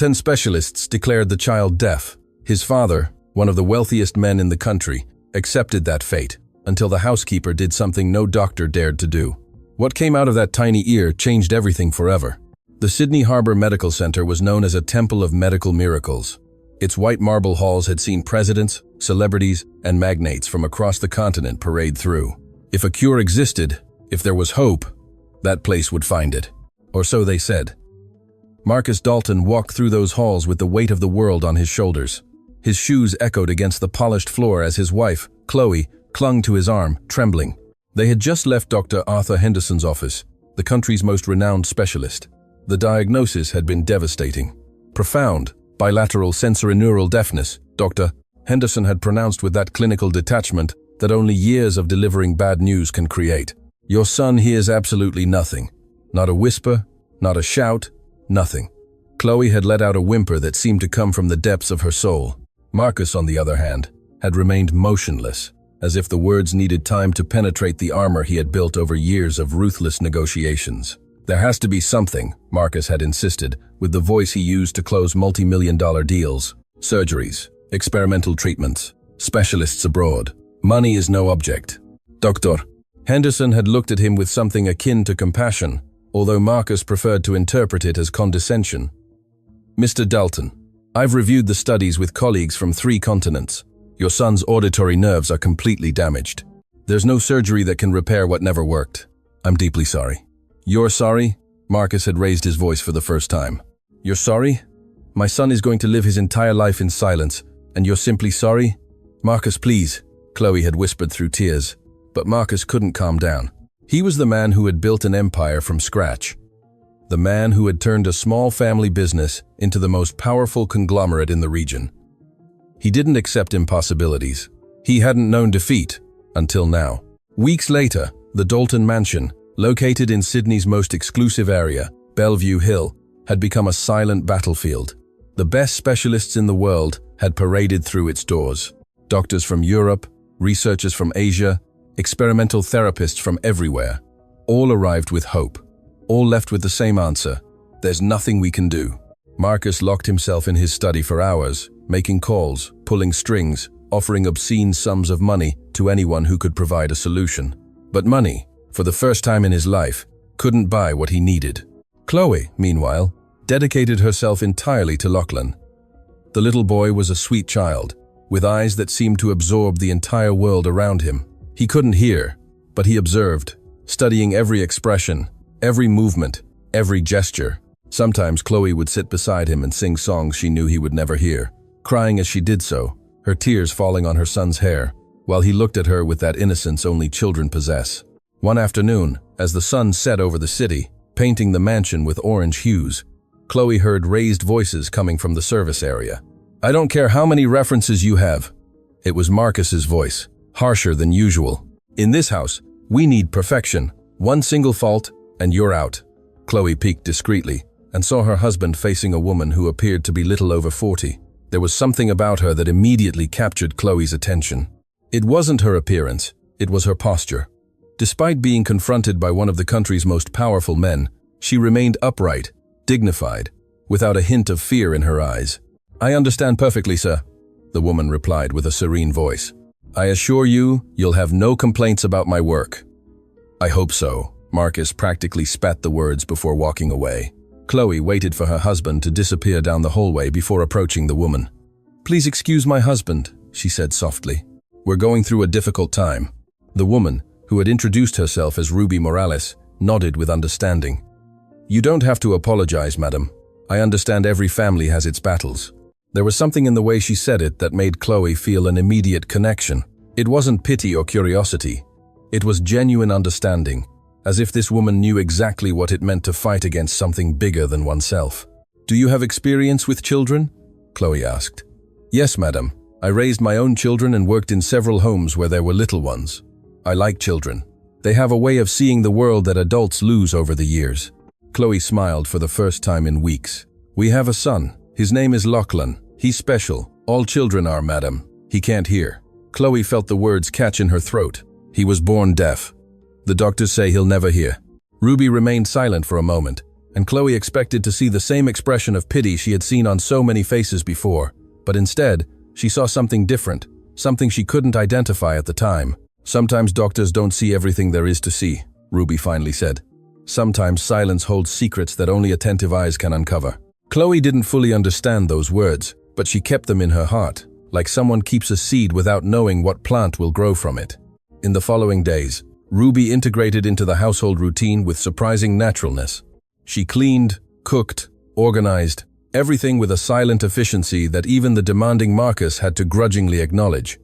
10 specialists declared the child deaf. His father, one of the wealthiest men in the country, accepted that fate, until the housekeeper did something no doctor dared to do. What came out of that tiny ear changed everything forever. The Sydney Harbour Medical Centre was known as a temple of medical miracles. Its white marble halls had seen presidents, celebrities, and magnates from across the continent parade through. If a cure existed, if there was hope, that place would find it. Or so they said. Marcus Dalton walked through those halls with the weight of the world on his shoulders. His shoes echoed against the polished floor as his wife, Chloe, clung to his arm, trembling. They had just left Dr. Arthur Henderson's office, the country's most renowned specialist. The diagnosis had been devastating. Profound, bilateral sensorineural deafness, Dr. Henderson had pronounced with that clinical detachment that only years of delivering bad news can create. Your son hears absolutely nothing. Not a whisper, not a shout, nothing. Chloe had let out a whimper that seemed to come from the depths of her soul. Marcus, on the other hand, had remained motionless, as if the words needed time to penetrate the armor he had built over years of ruthless negotiations. There has to be something, Marcus had insisted, with the voice he used to close multi-million-dollar deals, surgeries, experimental treatments, specialists abroad. Money is no object. Doctor. Henderson had looked at him with something akin to compassion, although Marcus preferred to interpret it as condescension. Mr. Dalton, I've reviewed the studies with colleagues from 3 continents. Your son's auditory nerves are completely damaged. There's no surgery that can repair what never worked. I'm deeply sorry. You're sorry? Marcus had raised his voice for the first time. You're sorry? My son is going to live his entire life in silence, and you're simply sorry? Marcus, please, Chloe had whispered through tears, but Marcus couldn't calm down. He was the man who had built an empire from scratch. The man who had turned a small family business into the most powerful conglomerate in the region. He didn't accept impossibilities. He hadn't known defeat, until now. Weeks later, the Dalton Mansion, located in Sydney's most exclusive area, Bellevue Hill, had become a silent battlefield. The best specialists in the world had paraded through its doors. Doctors from Europe, researchers from Asia, experimental therapists from everywhere. All arrived with hope. All left with the same answer: there's nothing we can do. Marcus locked himself in his study for hours, making calls, pulling strings, offering obscene sums of money to anyone who could provide a solution. But money, for the first time in his life, couldn't buy what he needed. Chloe, meanwhile, dedicated herself entirely to Lachlan. The little boy was a sweet child, with eyes that seemed to absorb the entire world around him. He couldn't hear, but he observed, studying every expression, every movement, every gesture. Sometimes Chloe would sit beside him and sing songs she knew he would never hear, crying as she did so, her tears falling on her son's hair, while he looked at her with that innocence only children possess. One afternoon, as the sun set over the city, painting the mansion with orange hues, Chloe heard raised voices coming from the service area. I don't care how many references you have. It was Marcus's voice, harsher than usual. In this house, we need perfection. One single fault, and you're out. Chloe peeked discreetly and saw her husband facing a woman who appeared to be little over 40. There was something about her that immediately captured Chloe's attention. It wasn't her appearance, it was her posture. Despite being confronted by one of the country's most powerful men, she remained upright, dignified, without a hint of fear in her eyes. I understand perfectly, sir, the woman replied with a serene voice. I assure you, you'll have no complaints about my work. I hope so. Marcus practically spat the words before walking away. Chloe waited for her husband to disappear down the hallway before approaching the woman. Please excuse my husband, she said softly. We're going through a difficult time. The woman, who had introduced herself as Ruby Morales, nodded with understanding. You don't have to apologize, madam. I understand every family has its battles. There was something in the way she said it that made Chloe feel an immediate connection. It wasn't pity or curiosity. It was genuine understanding, as if this woman knew exactly what it meant to fight against something bigger than oneself. Do you have experience with children? Chloe asked. Yes, madam. I raised my own children and worked in several homes where there were little ones. I like children. They have a way of seeing the world that adults lose over the years. Chloe smiled for the first time in weeks. We have a son. His name is Lachlan. He's special. All children are, madam. He can't hear. Chloe felt the words catch in her throat. He was born deaf. The doctors say he'll never hear. Ruby remained silent for a moment, and Chloe expected to see the same expression of pity she had seen on so many faces before, but instead, she saw something different, something she couldn't identify at the time. "Sometimes doctors don't see everything there is to see," Ruby finally said. "Sometimes silence holds secrets that only attentive eyes can uncover." Chloe didn't fully understand those words, but she kept them in her heart, like someone keeps a seed without knowing what plant will grow from it. In the following days, Ruby integrated into the household routine with surprising naturalness. She cleaned, cooked, organized, everything with a silent efficiency that even the demanding Marcus had to grudgingly acknowledge.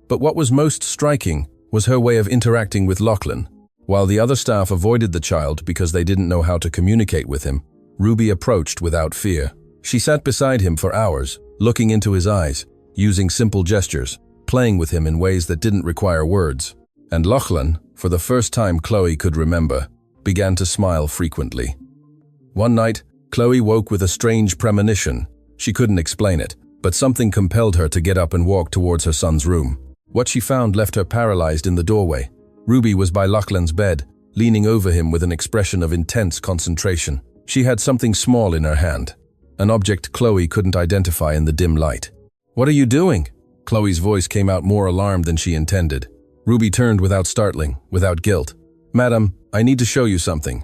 But what was most striking was her way of interacting with Lachlan. While the other staff avoided the child because they didn't know how to communicate with him, Ruby approached without fear. She sat beside him for hours, looking into his eyes, using simple gestures, playing with him in ways that didn't require words. And Lachlan, for the first time Chloe could remember, began to smile frequently. One night, Chloe woke with a strange premonition. She couldn't explain it, but something compelled her to get up and walk towards her son's room. What she found left her paralyzed in the doorway. Ruby was by Lachlan's bed, leaning over him with an expression of intense concentration. She had something small in her hand, an object Chloe couldn't identify in the dim light. "What are you doing?" Chloe's voice came out more alarmed than she intended. Ruby turned without startling, without guilt. "Madam, I need to show you something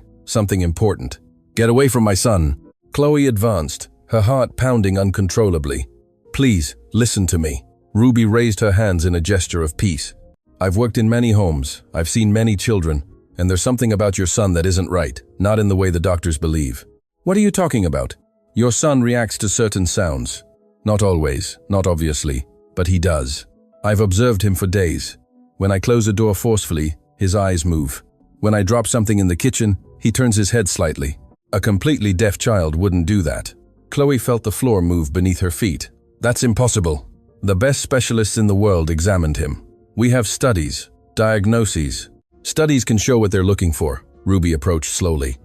important. Get away from my son." Chloe advanced, her heart pounding uncontrollably. "Please, listen to me." Ruby raised her hands in a gesture of peace. "I've worked in many homes, I've seen many children, and there's something about your son that isn't right, not in the way the doctors believe." "What are you talking about?" "Your son reacts to certain sounds. Not always, not obviously, but he does. I've observed him for days. When I close a door forcefully, his eyes move. When I drop something in the kitchen, he turns his head slightly. A completely deaf child wouldn't do that." Chloe felt the floor move beneath her feet. "That's impossible. The best specialists in the world examined him. We have studies, diagnoses. Studies can show what they're looking for." Ruby approached slowly.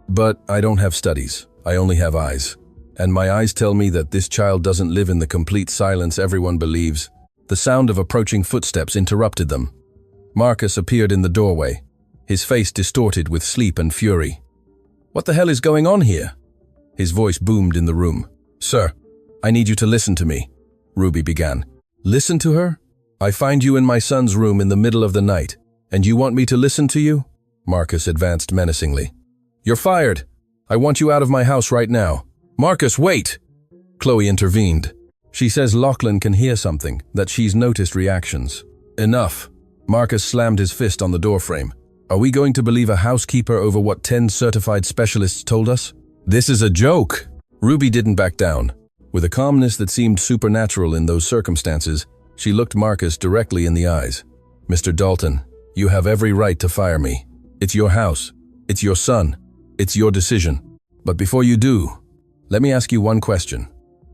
"But I don't have studies. I only have eyes. And my eyes tell me that this child doesn't live in the complete silence everyone believes." The sound of approaching footsteps interrupted them. Marcus appeared in the doorway, his face distorted with sleep and fury. "What the hell is going on here?" His voice boomed in the room. "Sir, I need you to listen to me," Ruby began. "Listen to her? I find you in my son's room in the middle of the night, and you want me to listen to you?" Marcus advanced menacingly. "You're fired. I want you out of my house right now." "Marcus, wait!" Chloe intervened. "She says Lachlan can hear something, that she's noticed reactions." "Enough." Marcus slammed his fist on the doorframe. "Are we going to believe a housekeeper over what 10 certified specialists told us? This is a joke." Ruby didn't back down. With a calmness that seemed supernatural in those circumstances, she looked Marcus directly in the eyes. "Mr. Dalton, you have every right to fire me. It's your house. It's your son. It's your decision. But before you do, let me ask you one question.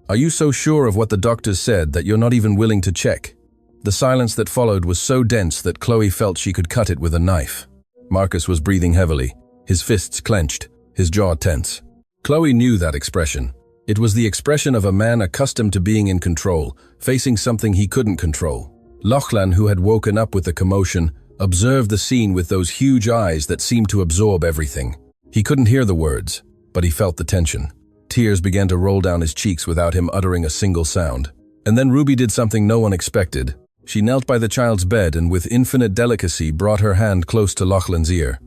Are you so sure of what the doctors said that you're not even willing to check?" The silence that followed was so dense that Chloe felt she could cut it with a knife. Marcus was breathing heavily, his fists clenched, his jaw tense. Chloe knew that expression. It was the expression of a man accustomed to being in control, facing something he couldn't control. Lachlan, who had woken up with the commotion, observed the scene with those huge eyes that seemed to absorb everything. He couldn't hear the words, but he felt the tension. Tears began to roll down his cheeks without him uttering a single sound. And then Ruby did something no one expected. She knelt by the child's bed and with infinite delicacy brought her hand close to Lachlan's ear.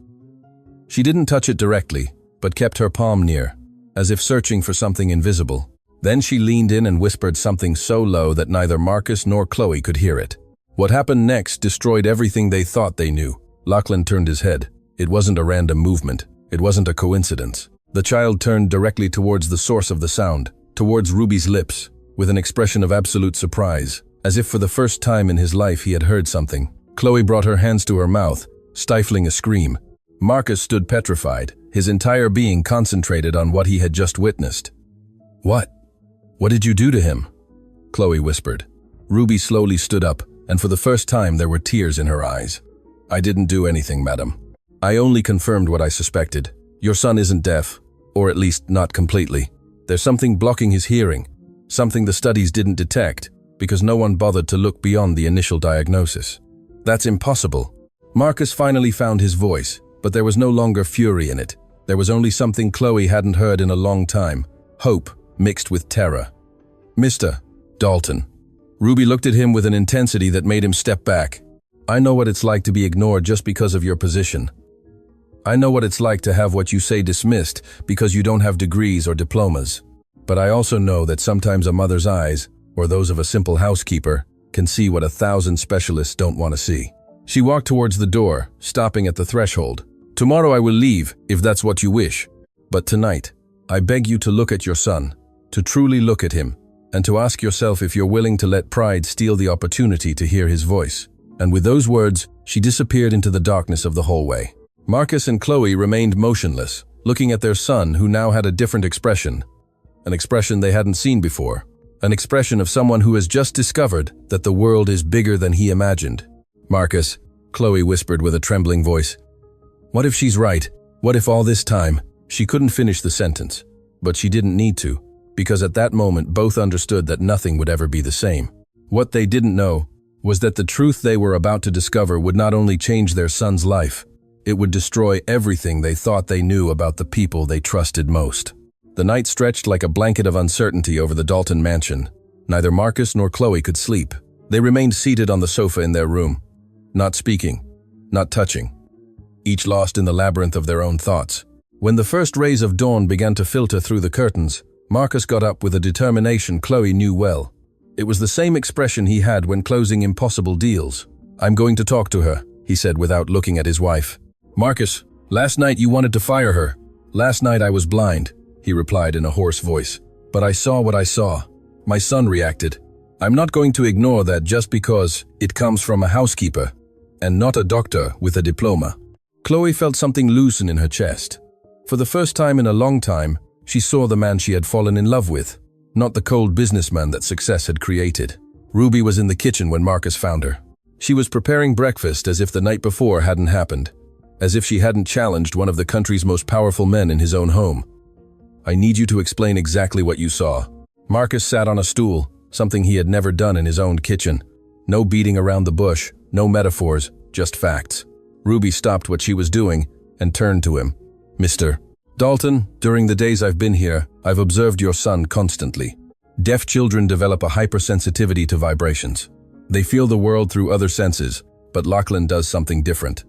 She didn't touch it directly, but kept her palm near, as if searching for something invisible. Then she leaned in and whispered something so low that neither Marcus nor Chloe could hear it. What happened next destroyed everything they thought they knew. Lachlan turned his head. It wasn't a random movement. It wasn't a coincidence. The child turned directly towards the source of the sound, towards Ruby's lips, with an expression of absolute surprise, as if for the first time in his life he had heard something. Chloe brought her hands to her mouth, stifling a scream. Marcus stood petrified, his entire being concentrated on what he had just witnessed. "What? What did you do to him?" Chloe whispered. Ruby slowly stood up, and for the first time there were tears in her eyes. "I didn't do anything, madam. I only confirmed what I suspected. Your son isn't deaf, or at least not completely. There's something blocking his hearing, something the studies didn't detect, because no one bothered to look beyond the initial diagnosis." "That's impossible." Marcus finally found his voice, but there was no longer fury in it. There was only something Chloe hadn't heard in a long time, hope mixed with terror. "Mr. Dalton." Ruby looked at him with an intensity that made him step back. "I know what it's like to be ignored just because of your position. I know what it's like to have what you say dismissed because you don't have degrees or diplomas. But I also know that sometimes a mother's eyes, or those of a simple housekeeper, can see what 1,000 specialists don't want to see." She walked towards the door, stopping at the threshold. "Tomorrow I will leave, if that's what you wish. But tonight, I beg you to look at your son, to truly look at him, and to ask yourself if you're willing to let pride steal the opportunity to hear his voice." And with those words, she disappeared into the darkness of the hallway. Marcus and Chloe remained motionless, looking at their son, who now had a different expression. An expression they hadn't seen before. An expression of someone who has just discovered that the world is bigger than he imagined. "Marcus," Chloe whispered with a trembling voice. "What if she's right? What if all this time—" She couldn't finish the sentence, but she didn't need to, because at that moment both understood that nothing would ever be the same. What they didn't know was that the truth they were about to discover would not only change their son's life, it would destroy everything they thought they knew about the people they trusted most. The night stretched like a blanket of uncertainty over the Dalton mansion. Neither Marcus nor Chloe could sleep. They remained seated on the sofa in their room, not speaking, not touching, each lost in the labyrinth of their own thoughts. When the first rays of dawn began to filter through the curtains, Marcus got up with a determination Chloe knew well. It was the same expression he had when closing impossible deals. "I'm going to talk to her," he said without looking at his wife. "Marcus, last night you wanted to fire her." "Last night I was blind," he replied in a hoarse voice. "But I saw what I saw. My son reacted. I'm not going to ignore that just because it comes from a housekeeper and not a doctor with a diploma." Chloe felt something loosen in her chest. For the first time in a long time, she saw the man she had fallen in love with, not the cold businessman that success had created. Ruby was in the kitchen when Marcus found her. She was preparing breakfast as if the night before hadn't happened, as if she hadn't challenged one of the country's most powerful men in his own home. "I need you to explain exactly what you saw." Marcus sat on a stool, something he had never done in his own kitchen. No beating around the bush, no metaphors, just facts. Ruby stopped what she was doing and turned to him. "Mr. Dalton, during the days I've been here, I've observed your son constantly. Deaf children develop a hypersensitivity to vibrations. They feel the world through other senses, but Lachlan does something different."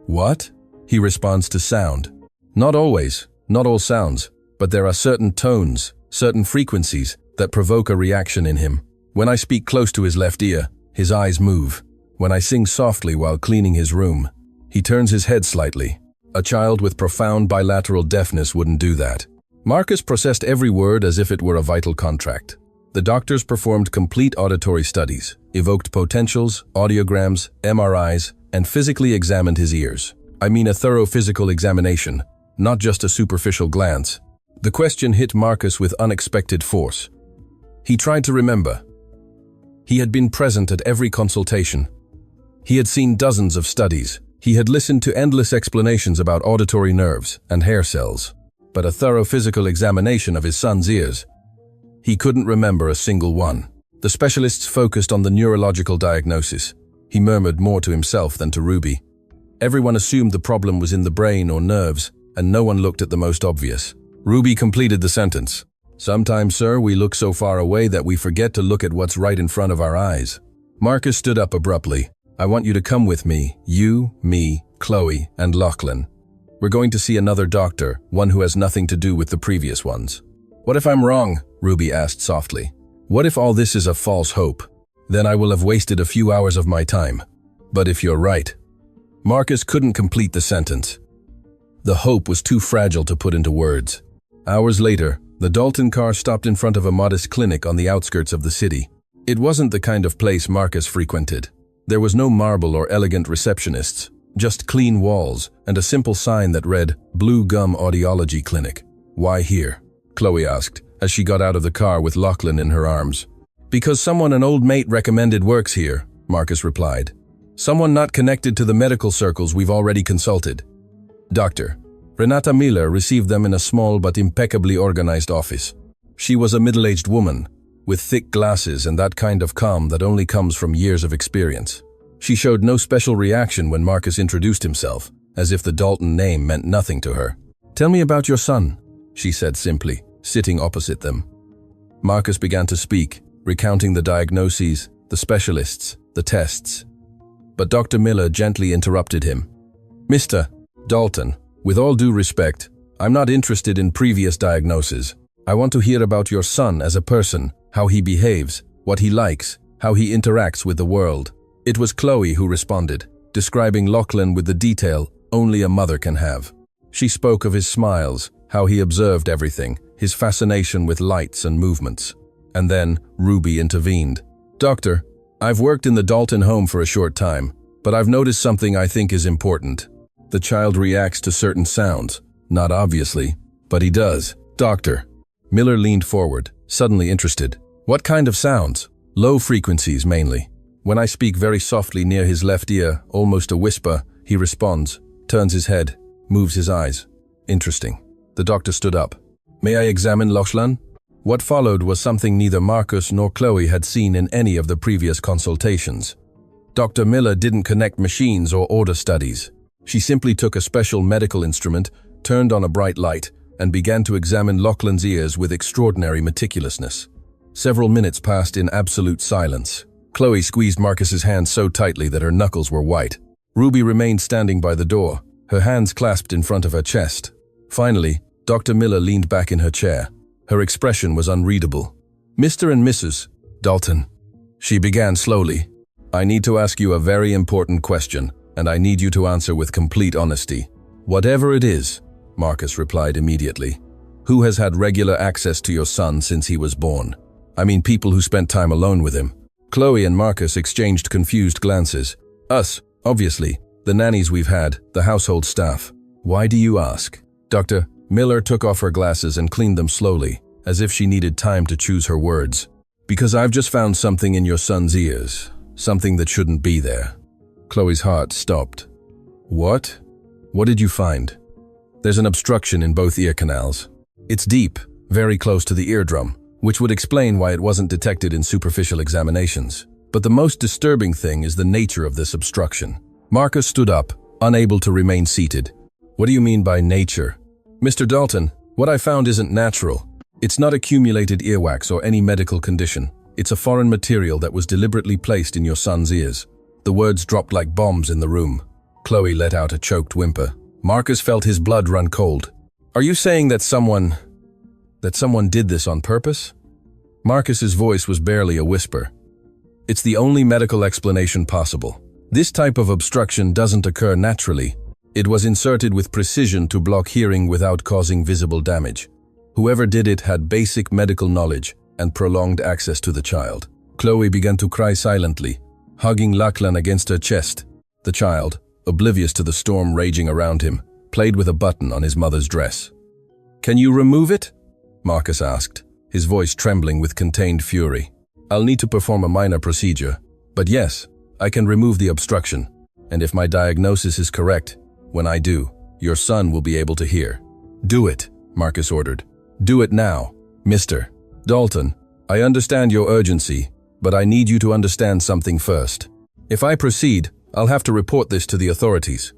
"What?" He responds to sound. "Not always, not all sounds, but there are certain tones, certain frequencies that provoke a reaction in him. When I speak close to his left ear, his eyes move. When I sing softly while cleaning his room, he turns his head slightly. A child with profound bilateral deafness wouldn't do that." Marcus processed every word as if it were a vital contract. The doctors performed complete auditory studies, evoked potentials, audiograms, MRIs, and physically examined his ears. I mean a thorough physical examination, not just a superficial glance. The question hit Marcus with unexpected force. He tried to remember. He had been present at every consultation. He had seen dozens of studies. He had listened to endless explanations about auditory nerves and hair cells. But a thorough physical examination of his son's ears, he couldn't remember a single one. The specialists focused on the neurological diagnosis. He murmured more to himself than to Ruby. Everyone assumed the problem was in the brain or nerves, and no one looked at the most obvious. Ruby completed the sentence. "Sometimes, sir, we look so far away that we forget to look at what's right in front of our eyes." Marcus stood up abruptly. "I want you to come with me, you, me, Chloe, and Lachlan. We're going to see another doctor, one who has nothing to do with the previous ones." "What if I'm wrong?" Ruby asked softly. "What if all this is a false hope? Then I will have wasted a few hours of my time. But if you're right..." Marcus couldn't complete the sentence. The hope was too fragile to put into words. Hours later, the Dalton car stopped in front of a modest clinic on the outskirts of the city. It wasn't the kind of place Marcus frequented. There was no marble or elegant receptionists, just clean walls and a simple sign that read, "Blue Gum Audiology Clinic." "Why here?" Chloe asked, as she got out of the car with Lachlan in her arms. "Because someone an old mate recommended works here," Marcus replied. "Someone not connected to the medical circles we've already consulted." Dr. Renata Miller received them in a small but impeccably organized office. She was a middle-aged woman, with thick glasses and that kind of calm that only comes from years of experience. She showed no special reaction when Marcus introduced himself, as if the Dalton name meant nothing to her. "Tell me about your son," she said simply, sitting opposite them. Marcus began to speak, recounting the diagnoses, the specialists, the tests. But Dr. Miller gently interrupted him. "Mr. Dalton, with all due respect, I'm not interested in previous diagnoses. I want to hear about your son as a person, how he behaves, what he likes, how he interacts with the world." It was Chloe who responded, describing Lachlan with the detail only a mother can have. She spoke of his smiles, how he observed everything, his fascination with lights and movements. And then Ruby intervened. "Doctor, I've worked in the Dalton home for a short time, but I've noticed something I think is important. The child reacts to certain sounds, not obviously, but he does." "Doctor." Miller leaned forward, suddenly interested. "What kind of sounds?" "Low frequencies mainly. When I speak very softly near his left ear, almost a whisper, he responds, turns his head, moves his eyes." "Interesting." The doctor stood up. "May I examine Lachlan?" What followed was something neither Marcus nor Chloe had seen in any of the previous consultations. Dr. Miller didn't connect machines or order studies. She simply took a special medical instrument, turned on a bright light, and began to examine Lachlan's ears with extraordinary meticulousness. Several minutes passed in absolute silence. Chloe squeezed Marcus's hand so tightly that her knuckles were white. Ruby remained standing by the door, her hands clasped in front of her chest. Finally, Dr. Miller leaned back in her chair. Her expression was unreadable. "Mr. and Mrs. Dalton," she began slowly, "I need to ask you a very important question, and I need you to answer with complete honesty." "Whatever it is," Marcus replied immediately. "Who has had regular access to your son since he was born? I mean people who spent time alone with him." Chloe and Marcus exchanged confused glances. "Us, obviously, the nannies we've had, the household staff." "Why do you ask?" Dr. Miller took off her glasses and cleaned them slowly, as if she needed time to choose her words. "Because I've just found something in your son's ears, something that shouldn't be there." Chloe's heart stopped. "What? What did you find?" "There's an obstruction in both ear canals. It's deep, very close to the eardrum, which would explain why it wasn't detected in superficial examinations. But the most disturbing thing is the nature of this obstruction." Marcus stood up, unable to remain seated. "What do you mean by nature?" "Mr. Dalton, what I found isn't natural. It's not accumulated earwax or any medical condition. It's a foreign material that was deliberately placed in your son's ears." The words dropped like bombs in the room. Chloe let out a choked whimper. Marcus felt his blood run cold. "Are you saying that someone did this on purpose?" Marcus's voice was barely a whisper. "It's the only medical explanation possible. This type of obstruction doesn't occur naturally. It was inserted with precision to block hearing without causing visible damage. Whoever did it had basic medical knowledge and prolonged access to the child." Chloe began to cry silently, hugging Lachlan against her chest. The child, oblivious to the storm raging around him, played with a button on his mother's dress. "Can you remove it?" Marcus asked, his voice trembling with contained fury. "I'll need to perform a minor procedure, but yes, I can remove the obstruction, and if my diagnosis is correct, when I do, your son will be able to hear." "Do it," Marcus ordered. "Do it now. Mr. Dalton, I understand your urgency, but I need you to understand something first. If I proceed, I'll have to report this to the authorities.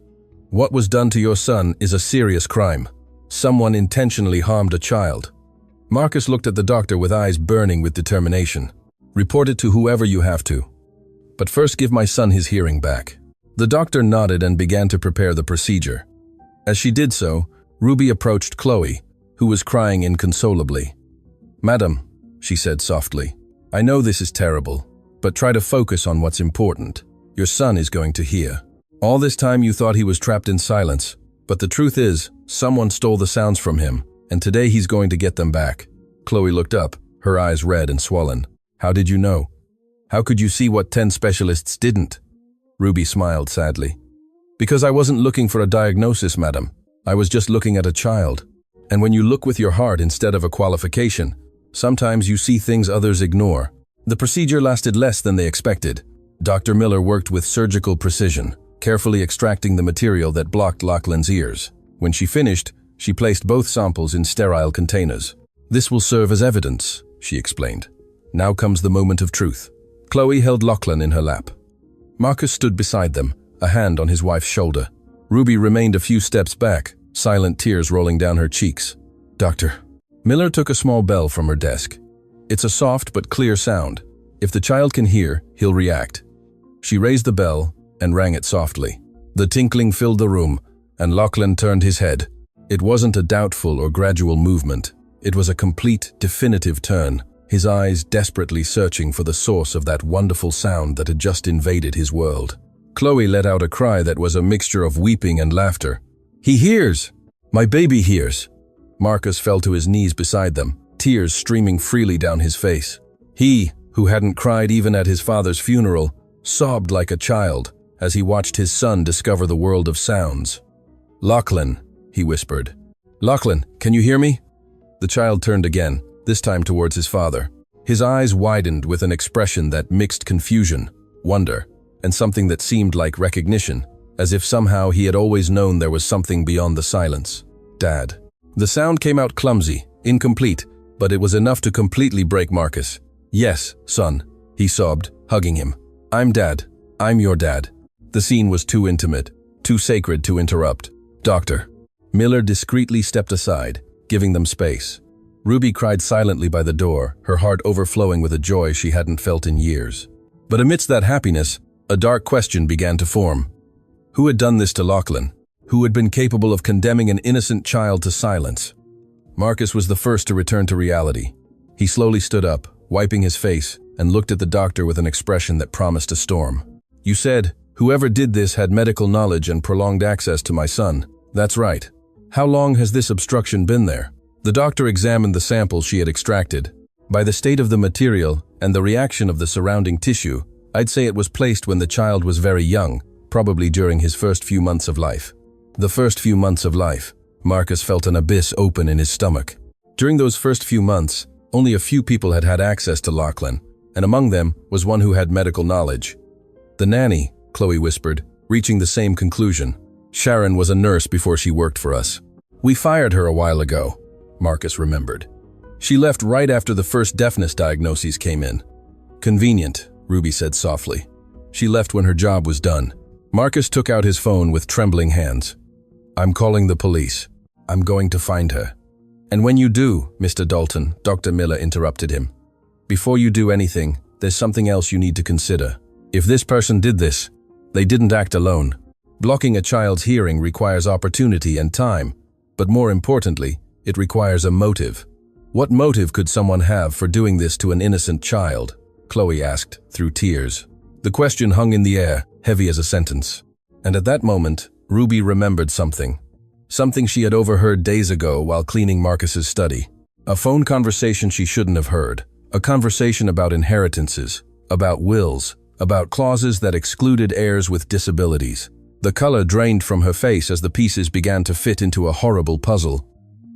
What was done to your son is a serious crime. Someone intentionally harmed a child." Marcus looked at the doctor with eyes burning with determination. "Report it to whoever you have to. But first give my son his hearing back." The doctor nodded and began to prepare the procedure. As she did so, Ruby approached Chloe, who was crying inconsolably. "Madam," she said softly, "I know this is terrible, but try to focus on what's important. Your son is going to hear. All this time you thought he was trapped in silence, but the truth is, someone stole the sounds from him, and today he's going to get them back." Chloe looked up, her eyes red and swollen. "How did you know? How could you see what 10 specialists didn't?" Ruby smiled sadly. "Because I wasn't looking for a diagnosis, madam. I was just looking at a child. And when you look with your heart instead of a qualification, sometimes you see things others ignore." The procedure lasted less than they expected. Dr. Miller worked with surgical precision, carefully extracting the material that blocked Lachlan's ears. When she finished, she placed both samples in sterile containers. "This will serve as evidence," she explained. "Now comes the moment of truth." Chloe held Lachlan in her lap. Marcus stood beside them, a hand on his wife's shoulder. Ruby remained a few steps back, silent tears rolling down her cheeks. "Doctor." Miller took a small bell from her desk. "It's a soft but clear sound. If the child can hear, he'll react." She raised the bell and rang it softly. The tinkling filled the room, and Lachlan turned his head. It wasn't a doubtful or gradual movement. It was a complete, definitive turn, his eyes desperately searching for the source of that wonderful sound that had just invaded his world. Chloe let out a cry that was a mixture of weeping and laughter. "He hears! My baby hears!" Marcus fell to his knees beside them, tears streaming freely down his face. He, who hadn't cried even at his father's funeral, sobbed like a child as he watched his son discover the world of sounds. "Lachlan," he whispered. "Lachlan, can you hear me?" The child turned again, this time towards his father. His eyes widened with an expression that mixed confusion, wonder, and something that seemed like recognition, as if somehow he had always known there was something beyond the silence. "Dad." The sound came out clumsy, incomplete, but it was enough to completely break Marcus. "Yes, son," he sobbed, hugging him. "I'm Dad. I'm your dad." The scene was too intimate, too sacred to interrupt. "Doctor." Miller discreetly stepped aside, giving them space. Ruby cried silently by the door, her heart overflowing with a joy she hadn't felt in years. But amidst that happiness, a dark question began to form. Who had done this to Lachlan? Who had been capable of condemning an innocent child to silence? Marcus was the first to return to reality. He slowly stood up, wiping his face, and looked at the doctor with an expression that promised a storm. "You said, whoever did this had medical knowledge and prolonged access to my son. That's right. How long has this obstruction been there?" The doctor examined the sample she had extracted. By the state of the material and the reaction of the surrounding tissue, I'd say it was placed when the child was very young, probably during his first few months of life. The first few months of life. Marcus felt an abyss open in his stomach. During those first few months, only a few people had had access to Lachlan, and among them was one who had medical knowledge. "The nanny," Chloe whispered, reaching the same conclusion. "Sharon was a nurse before she worked for us. We fired her a while ago," Marcus remembered. "She left right after the first deafness diagnoses came in." "Convenient," Ruby said softly. "She left when her job was done." Marcus took out his phone with trembling hands. "I'm calling the police. I'm going to find her." "And when you do, Mr. Dalton," Dr. Miller interrupted him. "Before you do anything, there's something else you need to consider. If this person did this, they didn't act alone. Blocking a child's hearing requires opportunity and time, but more importantly, it requires a motive. What motive could someone have for doing this to an innocent child?" Chloe asked, through tears. The question hung in the air, heavy as a sentence. And at that moment, Ruby remembered something. Something she had overheard days ago while cleaning Marcus's study. A phone conversation she shouldn't have heard. A conversation about inheritances, about wills, about clauses that excluded heirs with disabilities. The color drained from her face as the pieces began to fit into a horrible puzzle.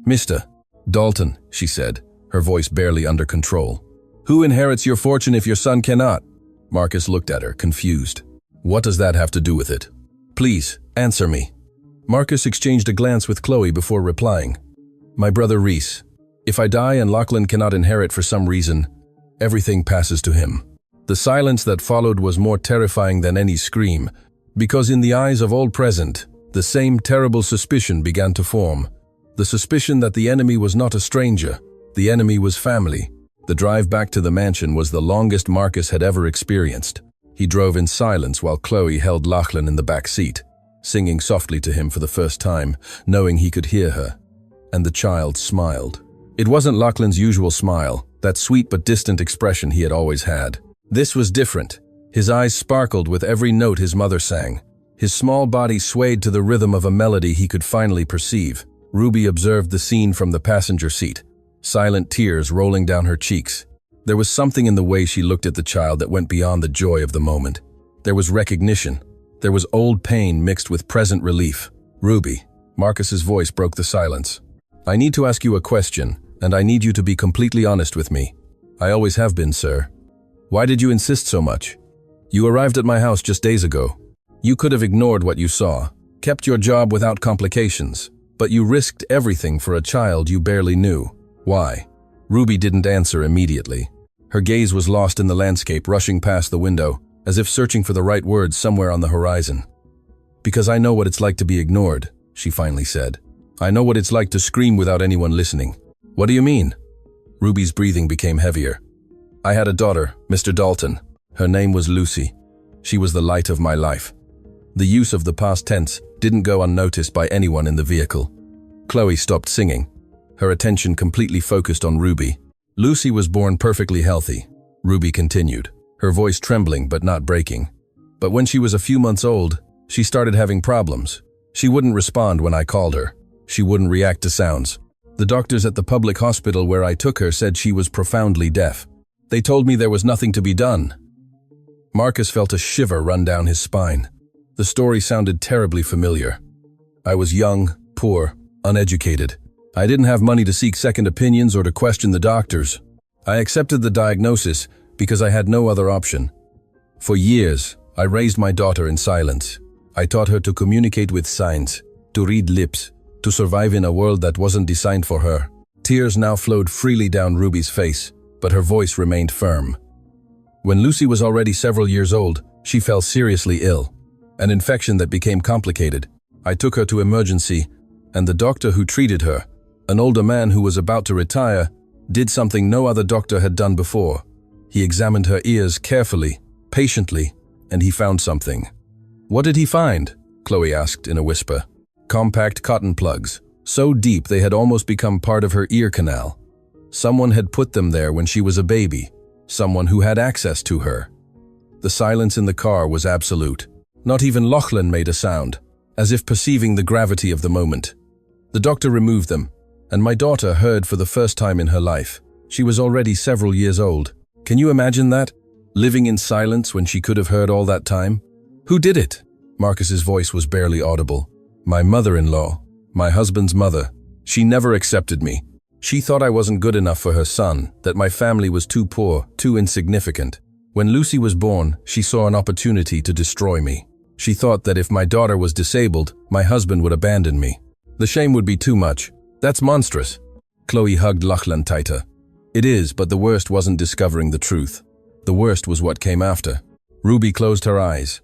"Mr. Dalton," she said, her voice barely under control. "Who inherits your fortune if your son cannot?" Marcus looked at her, confused. "What does that have to do with it? Please, answer me." Marcus exchanged a glance with Chloe before replying. "My brother Reese. If I die and Lachlan cannot inherit for some reason, everything passes to him." The silence that followed was more terrifying than any scream, because in the eyes of all present, the same terrible suspicion began to form. The suspicion that the enemy was not a stranger. The enemy was family. The drive back to the mansion was the longest Marcus had ever experienced. He drove in silence while Chloe held Lachlan in the back seat, singing softly to him for the first time, knowing he could hear her. And the child smiled. It wasn't Lachlan's usual smile, that sweet but distant expression he had always had. This was different. His eyes sparkled with every note his mother sang. His small body swayed to the rhythm of a melody he could finally perceive. Ruby observed the scene from the passenger seat, silent tears rolling down her cheeks. There was something in the way she looked at the child that went beyond the joy of the moment. There was recognition. There was old pain mixed with present relief. "Ruby," Marcus's voice broke the silence. "I need to ask you a question, and I need you to be completely honest with me. I always have been, sir. Why did you insist so much? You arrived at my house just days ago. You could have ignored what you saw, kept your job without complications, but you risked everything for a child you barely knew. Why?" Ruby didn't answer immediately. Her gaze was lost in the landscape rushing past the window, as if searching for the right words somewhere on the horizon. "Because I know what it's like to be ignored," she finally said. I know what it's like to scream without anyone listening. What do you mean? Ruby's breathing became heavier. I had a daughter, Mr. Dalton. Her name was Lucy. She was the light of my life. The use of the past tense didn't go unnoticed by anyone in the vehicle. Chloe stopped singing. Her attention completely focused on Ruby. Lucy was born perfectly healthy. Ruby continued, her voice trembling but not breaking. But when she was a few months old, she started having problems. She wouldn't respond when I called her. She wouldn't react to sounds. The doctors at the public hospital where I took her said she was profoundly deaf. They told me there was nothing to be done. Marcus felt a shiver run down his spine. The story sounded terribly familiar. I was young, poor, uneducated. I didn't have money to seek second opinions or to question the doctors. I accepted the diagnosis because I had no other option. For years, I raised my daughter in silence. I taught her to communicate with signs, to read lips, to survive in a world that wasn't designed for her. Tears now flowed freely down Ruby's face, but her voice remained firm. When Lucy was already several years old, she fell seriously ill. An infection that became complicated. I took her to emergency, and the doctor who treated her, an older man who was about to retire, did something no other doctor had done before. He examined her ears carefully, patiently, and he found something. What did he find? Chloe asked in a whisper. Compact cotton plugs, so deep they had almost become part of her ear canal. Someone had put them there when she was a baby, someone who had access to her. The silence in the car was absolute. Not even Lachlan made a sound, as if perceiving the gravity of the moment. The doctor removed them, and my daughter heard for the first time in her life. She was already several years old. Can you imagine that? Living in silence when she could have heard all that time? Who did it? Marcus's voice was barely audible. My mother-in-law, my husband's mother. She never accepted me. She thought I wasn't good enough for her son, that my family was too poor, too insignificant. When Lucy was born, she saw an opportunity to destroy me. She thought that if my daughter was disabled, my husband would abandon me. The shame would be too much. That's monstrous. Chloe hugged Lachlan tighter. It is, but the worst wasn't discovering the truth. The worst was what came after. Ruby closed her eyes,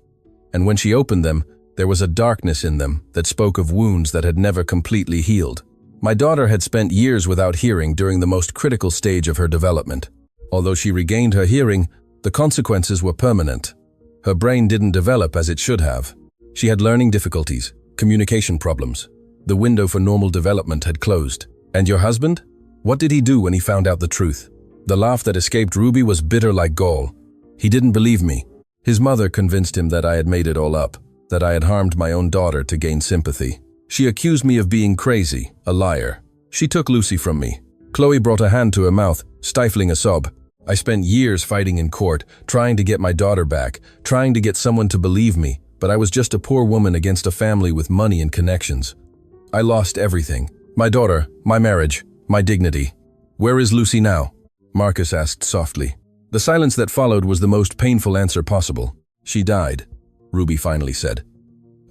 and when she opened them, there was a darkness in them that spoke of wounds that had never completely healed. My daughter had spent years without hearing during the most critical stage of her development. Although she regained her hearing, the consequences were permanent. Her brain didn't develop as it should have. She had learning difficulties, communication problems. The window for normal development had closed. And your husband? What did he do when he found out the truth? The laugh that escaped Ruby was bitter like gall. He didn't believe me. His mother convinced him that I had made it all up, that I had harmed my own daughter to gain sympathy. She accused me of being crazy, a liar. She took Lucy from me. Chloe brought a hand to her mouth, stifling a sob. I spent years fighting in court, trying to get my daughter back, trying to get someone to believe me, but I was just a poor woman against a family with money and connections. I lost everything. My daughter, my marriage, my dignity. Where is Lucy now? Marcus asked softly. The silence that followed was the most painful answer possible. She died, Ruby finally said.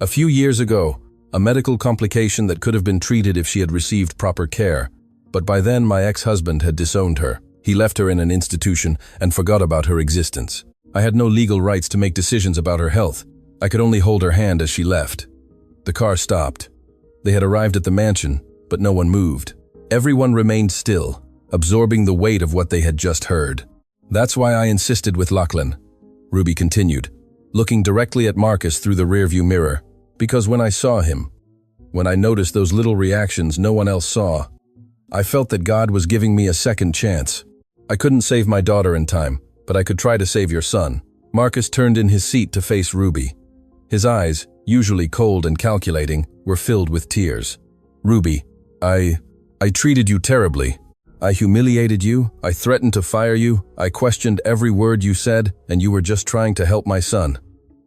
A few years ago, a medical complication that could have been treated if she had received proper care. But by then my ex-husband had disowned her. He left her in an institution and forgot about her existence. I had no legal rights to make decisions about her health. I could only hold her hand as she left. The car stopped. They had arrived at the mansion, but no one moved. Everyone remained still, absorbing the weight of what they had just heard. That's why I insisted with Lachlan, Ruby continued, looking directly at Marcus through the rearview mirror. Because when I saw him, when I noticed those little reactions no one else saw, I felt that God was giving me a second chance. I couldn't save my daughter in time, but I could try to save your son. Marcus turned in his seat to face Ruby. His eyes, usually cold and calculating, were filled with tears. Ruby, I treated you terribly. I humiliated you, I threatened to fire you, I questioned every word you said, and you were just trying to help my son.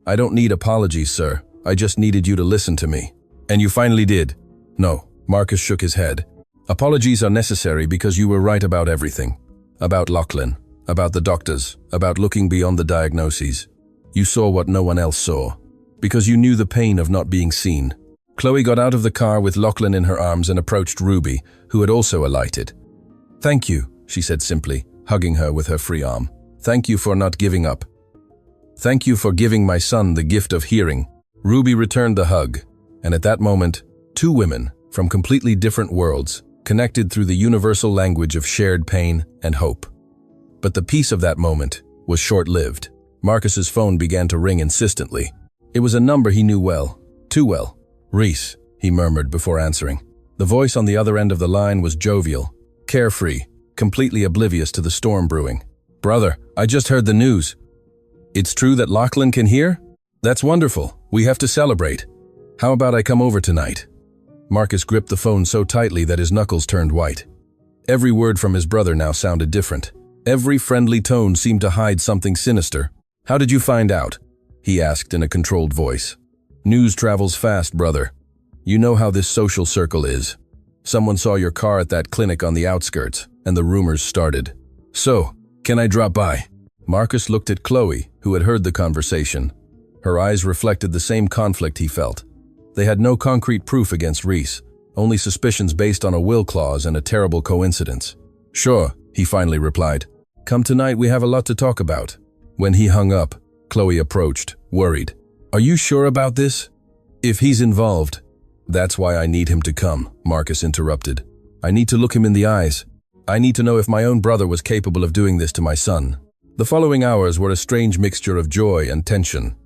I don't need apologies, sir. I just needed you to listen to me. And you finally did. No, Marcus shook his head. Apologies are necessary because you were right about everything. About Lachlan, about the doctors, about looking beyond the diagnoses. You saw what no one else saw. Because you knew the pain of not being seen. Chloe got out of the car with Lachlan in her arms and approached Ruby, who had also alighted. Thank you, she said simply, hugging her with her free arm. Thank you for not giving up. Thank you for giving my son the gift of hearing. Ruby returned the hug, and at that moment, two women, from completely different worlds, connected through the universal language of shared pain and hope. But the peace of that moment was short-lived. Marcus's phone began to ring insistently. It was a number he knew well, too well. "Reese," he murmured before answering. The voice on the other end of the line was jovial, carefree, completely oblivious to the storm brewing. "Brother, I just heard the news. It's true that Lachlan can hear? That's wonderful. We have to celebrate. How about I come over tonight?" Marcus gripped the phone so tightly that his knuckles turned white. Every word from his brother now sounded different. Every friendly tone seemed to hide something sinister. "How did you find out?" he asked in a controlled voice. "News travels fast, brother. You know how this social circle is. Someone saw your car at that clinic on the outskirts, and the rumors started. So, can I drop by?" Marcus looked at Chloe, who had heard the conversation. Her eyes reflected the same conflict he felt. They had no concrete proof against Reese, only suspicions based on a will clause and a terrible coincidence. "Sure," he finally replied. "Come tonight, we have a lot to talk about." When he hung up, Chloe approached, worried. "Are you sure about this?" "If he's involved." "That's why I need him to come," Marcus interrupted. "I need to look him in the eyes. I need to know if my own brother was capable of doing this to my son." The following hours were a strange mixture of joy and tension.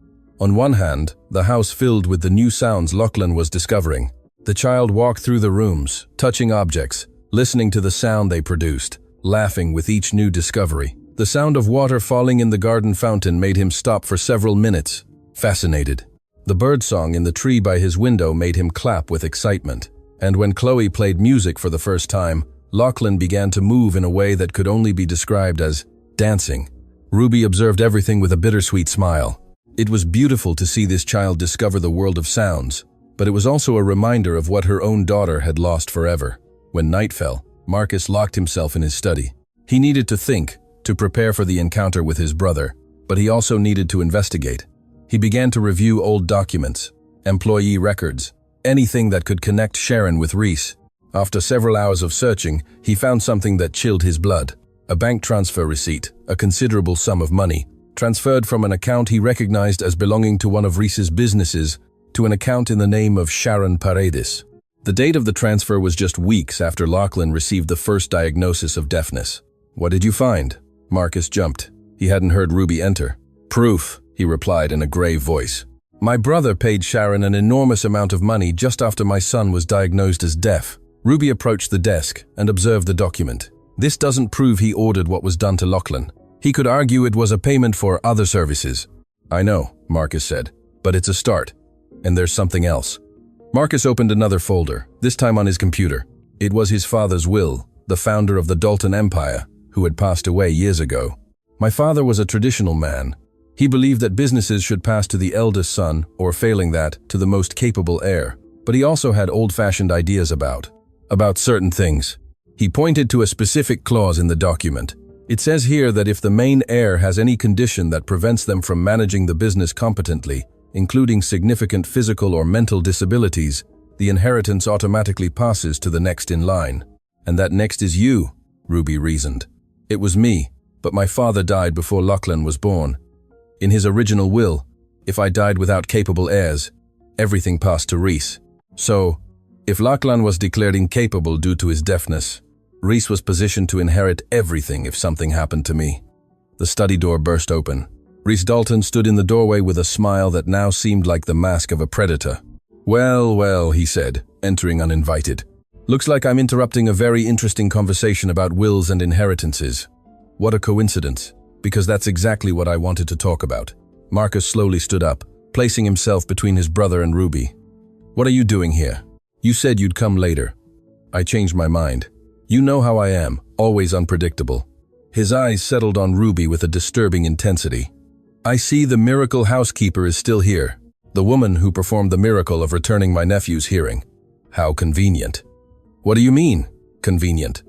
On one hand, the house filled with the new sounds Lachlan was discovering. The child walked through the rooms, touching objects, listening to the sound they produced, laughing with each new discovery. The sound of water falling in the garden fountain made him stop for several minutes, fascinated. The birdsong in the tree by his window made him clap with excitement. And when Chloe played music for the first time, Lachlan began to move in a way that could only be described as dancing. Ruby observed everything with a bittersweet smile. It was beautiful to see this child discover the world of sounds, but it was also a reminder of what her own daughter had lost forever. When night fell, Marcus locked himself in his study. He needed to think, to prepare for the encounter with his brother, but he also needed to investigate. He began to review old documents, employee records, anything that could connect Sharon with Reese. After several hours of searching, he found something that chilled his blood. A bank transfer receipt, a considerable sum of money, transferred from an account he recognized as belonging to one of Reese's businesses to an account in the name of Sharon Paredes. The date of the transfer was just weeks after Lachlan received the first diagnosis of deafness. "What did you find?" Marcus jumped. He hadn't heard Ruby enter. "Proof," he replied in a grave voice. "My brother paid Sharon an enormous amount of money just after my son was diagnosed as deaf." Ruby approached the desk and observed the document. "This doesn't prove he ordered what was done to Lachlan. He could argue it was a payment for other services." "I know," Marcus said, "but it's a start. And there's something else." Marcus opened another folder, this time on his computer. It was his father's will, the founder of the Dalton Empire, who had passed away years ago. "My father was a traditional man. He believed that businesses should pass to the eldest son, or failing that, to the most capable heir. But he also had old-fashioned ideas about certain things." He pointed to a specific clause in the document. "It says here that if the main heir has any condition that prevents them from managing the business competently, including significant physical or mental disabilities, the inheritance automatically passes to the next in line. And that next is you," Ruby reasoned. "It was me, but my father died before Lachlan was born. In his original will, if I died without capable heirs, everything passed to Reese. So, if Lachlan was declared incapable due to his deafness, Reese was positioned to inherit everything if something happened to me." The study door burst open. Reese Dalton stood in the doorway with a smile that now seemed like the mask of a predator. "Well, well," he said, entering uninvited. "Looks like I'm interrupting a very interesting conversation about wills and inheritances. What a coincidence, because that's exactly what I wanted to talk about." Marcus slowly stood up, placing himself between his brother and Ruby. "What are you doing here? You said you'd come later." "I changed my mind. You know how I am, always unpredictable." His eyes settled on Ruby with a disturbing intensity. "I see the miracle housekeeper is still here. The woman who performed the miracle of returning my nephew's hearing. How convenient." "What do you mean, convenient?"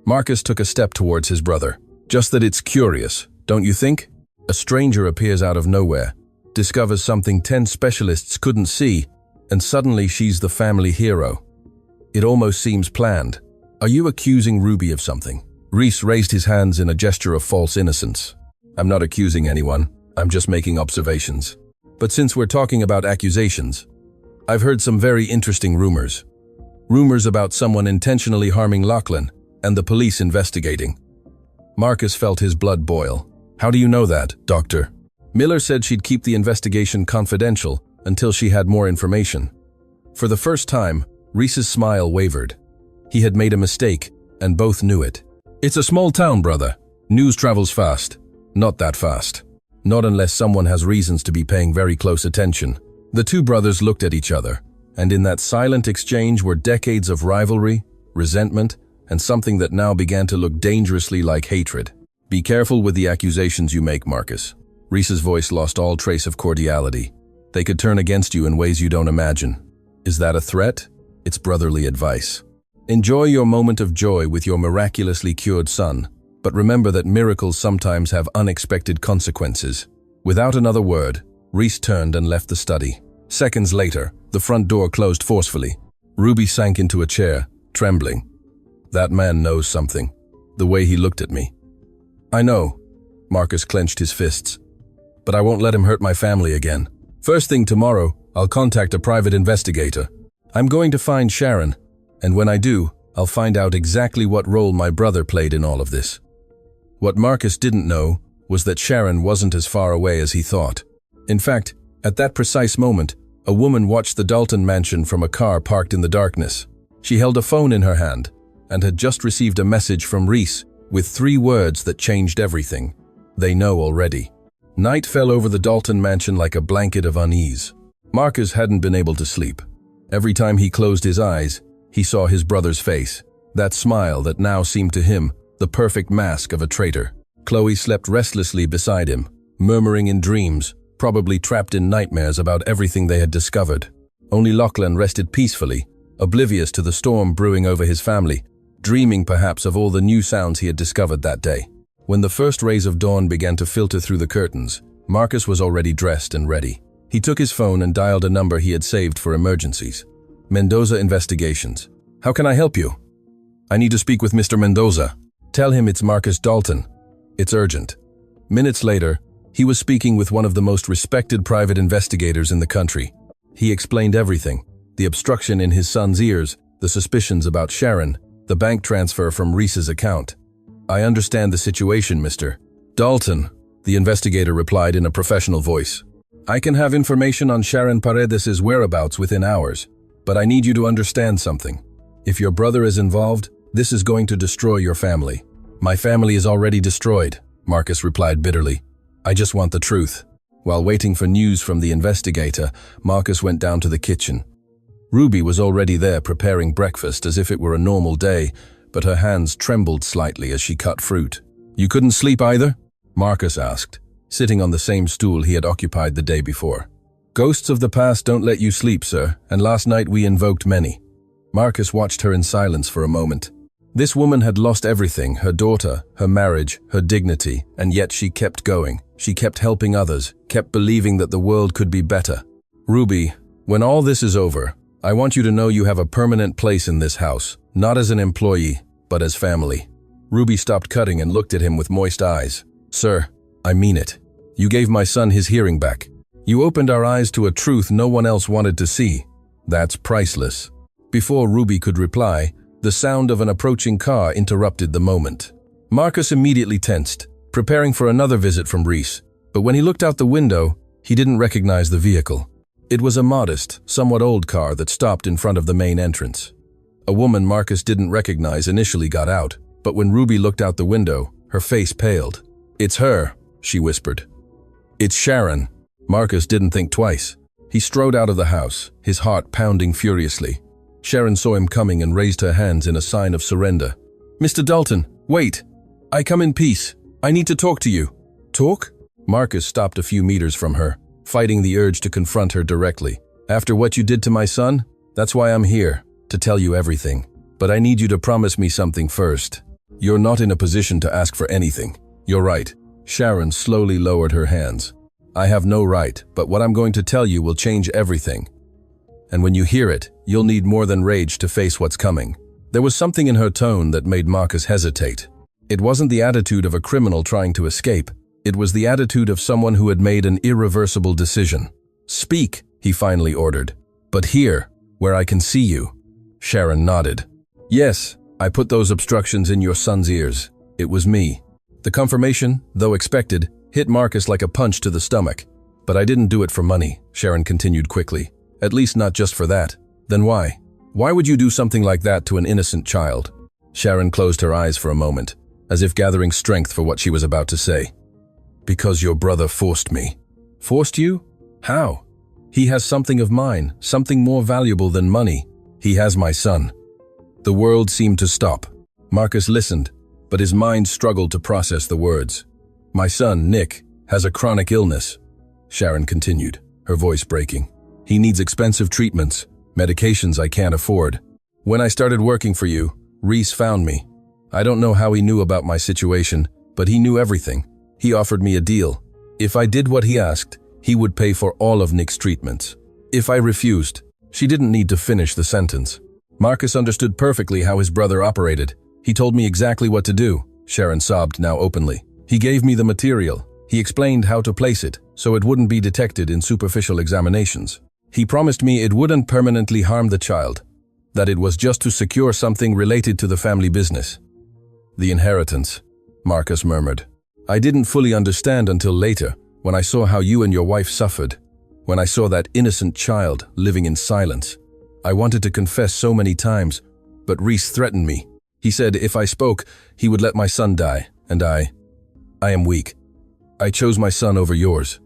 Marcus took a step towards his brother. "Just that it's curious, don't you think? A stranger appears out of nowhere, discovers something 10 specialists couldn't see, and suddenly she's the family hero. It almost seems planned. Are you accusing Ruby of something?" Reese raised his hands in a gesture of false innocence. "I'm not accusing anyone. I'm just making observations. But since we're talking about accusations, I've heard some very interesting rumors." Rumors about someone intentionally harming Lachlan, and the police investigating. Marcus felt his blood boil. How do you know that, Doctor? Miller said she'd keep the investigation confidential until she had more information. For the first time, Reese's smile wavered. He had made a mistake, and both knew it. It's a small town, brother. News travels fast. Not that fast. Not unless someone has reasons to be paying very close attention. The two brothers looked at each other, and in that silent exchange were decades of rivalry, resentment, and something that now began to look dangerously like hatred. Be careful with the accusations you make, Marcus. Reese's voice lost all trace of cordiality. They could turn against you in ways you don't imagine. Is that a threat? It's brotherly advice. Enjoy your moment of joy with your miraculously cured son, but remember that miracles sometimes have unexpected consequences. Without another word, Reese turned and left the study. Seconds later, the front door closed forcefully. Ruby sank into a chair, trembling. That man knows something. The way he looked at me. I know. Marcus clenched his fists. But I won't let him hurt my family again. First thing tomorrow, I'll contact a private investigator. I'm going to find Sharon, and when I do, I'll find out exactly what role my brother played in all of this. What Marcus didn't know was that Sharon wasn't as far away as he thought. In fact, at that precise moment, a woman watched the Dalton mansion from a car parked in the darkness. She held a phone in her hand and had just received a message from Reese with 3 words that changed everything. They know already. Night fell over the Dalton mansion like a blanket of unease. Marcus hadn't been able to sleep. Every time he closed his eyes, he saw his brother's face, that smile that now seemed to him the perfect mask of a traitor. Chloe slept restlessly beside him, murmuring in dreams, probably trapped in nightmares about everything they had discovered. Only Lachlan rested peacefully, oblivious to the storm brewing over his family, dreaming perhaps of all the new sounds he had discovered that day. When the first rays of dawn began to filter through the curtains, Marcus was already dressed and ready. He took his phone and dialed a number he had saved for emergencies. Mendoza Investigations. How can I help you? I need to speak with Mr. Mendoza. Tell him it's Marcus Dalton. It's urgent. Minutes later, he was speaking with one of the most respected private investigators in the country. He explained everything: the obstruction in his son's ears, the suspicions about Sharon, the bank transfer from Reese's account. I understand the situation, Mr. Dalton, the investigator replied in a professional voice. I can have information on Sharon Paredes' whereabouts within hours, but I need you to understand something. If your brother is involved, this is going to destroy your family. My family is already destroyed, Marcus replied bitterly. I just want the truth. While waiting for news from the investigator, Marcus went down to the kitchen. Ruby was already there preparing breakfast as if it were a normal day, but her hands trembled slightly as she cut fruit. You couldn't sleep either? Marcus asked, sitting on the same stool he had occupied the day before. Ghosts of the past don't let you sleep, sir, and last night we invoked many. Marcus watched her in silence for a moment. This woman had lost everything, her daughter, her marriage, her dignity, and yet she kept going. She kept helping others, kept believing that the world could be better. Ruby, when all this is over, I want you to know you have a permanent place in this house, not as an employee, but as family. Ruby stopped cutting and looked at him with moist eyes. Sir, I mean it. You gave my son his hearing back. You opened our eyes to a truth no one else wanted to see. That's priceless. Before Ruby could reply, the sound of an approaching car interrupted the moment. Marcus immediately tensed, preparing for another visit from Reese, but when he looked out the window, he didn't recognize the vehicle. It was a modest, somewhat old car that stopped in front of the main entrance. A woman Marcus didn't recognize initially got out, but when Ruby looked out the window, her face paled. It's her, she whispered. It's Sharon. Marcus didn't think twice. He strode out of the house, his heart pounding furiously. Sharon saw him coming and raised her hands in a sign of surrender. Mr. Dalton, wait. I come in peace. I need to talk to you. Talk? Marcus stopped a few meters from her, fighting the urge to confront her directly. After what you did to my son, that's why I'm here, to tell you everything. But I need you to promise me something first. You're not in a position to ask for anything. You're right. Sharon slowly lowered her hands. I have no right, but what I'm going to tell you will change everything. And when you hear it, you'll need more than rage to face what's coming. There was something in her tone that made Marcus hesitate. It wasn't the attitude of a criminal trying to escape. It was the attitude of someone who had made an irreversible decision. Speak, he finally ordered. But here, where I can see you. Sharon nodded. Yes, I put those obstructions in your son's ears. It was me. The confirmation, though expected, hit Marcus like a punch to the stomach. But I didn't do it for money, Sharon continued quickly. At least not just for that. Then why? Why would you do something like that to an innocent child? Sharon closed her eyes for a moment, as if gathering strength for what she was about to say. Because your brother forced me. Forced you? How? He has something of mine, something more valuable than money. He has my son. The world seemed to stop. Marcus listened, but his mind struggled to process the words. My son, Nick, has a chronic illness, Sharon continued, her voice breaking. He needs expensive treatments, medications I can't afford. When I started working for you, Reese found me. I don't know how he knew about my situation, but he knew everything. He offered me a deal. If I did what he asked, he would pay for all of Nick's treatments. If I refused, she didn't need to finish the sentence. Marcus understood perfectly how his brother operated. He told me exactly what to do, Sharon sobbed now openly. He gave me the material. He explained how to place it, so it wouldn't be detected in superficial examinations. He promised me it wouldn't permanently harm the child, that it was just to secure something related to the family business. The inheritance, Marcus murmured. I didn't fully understand until later, when I saw how you and your wife suffered, when I saw that innocent child living in silence. I wanted to confess so many times, but Reese threatened me. He said if I spoke, he would let my son die, and I am weak. I chose my son over yours.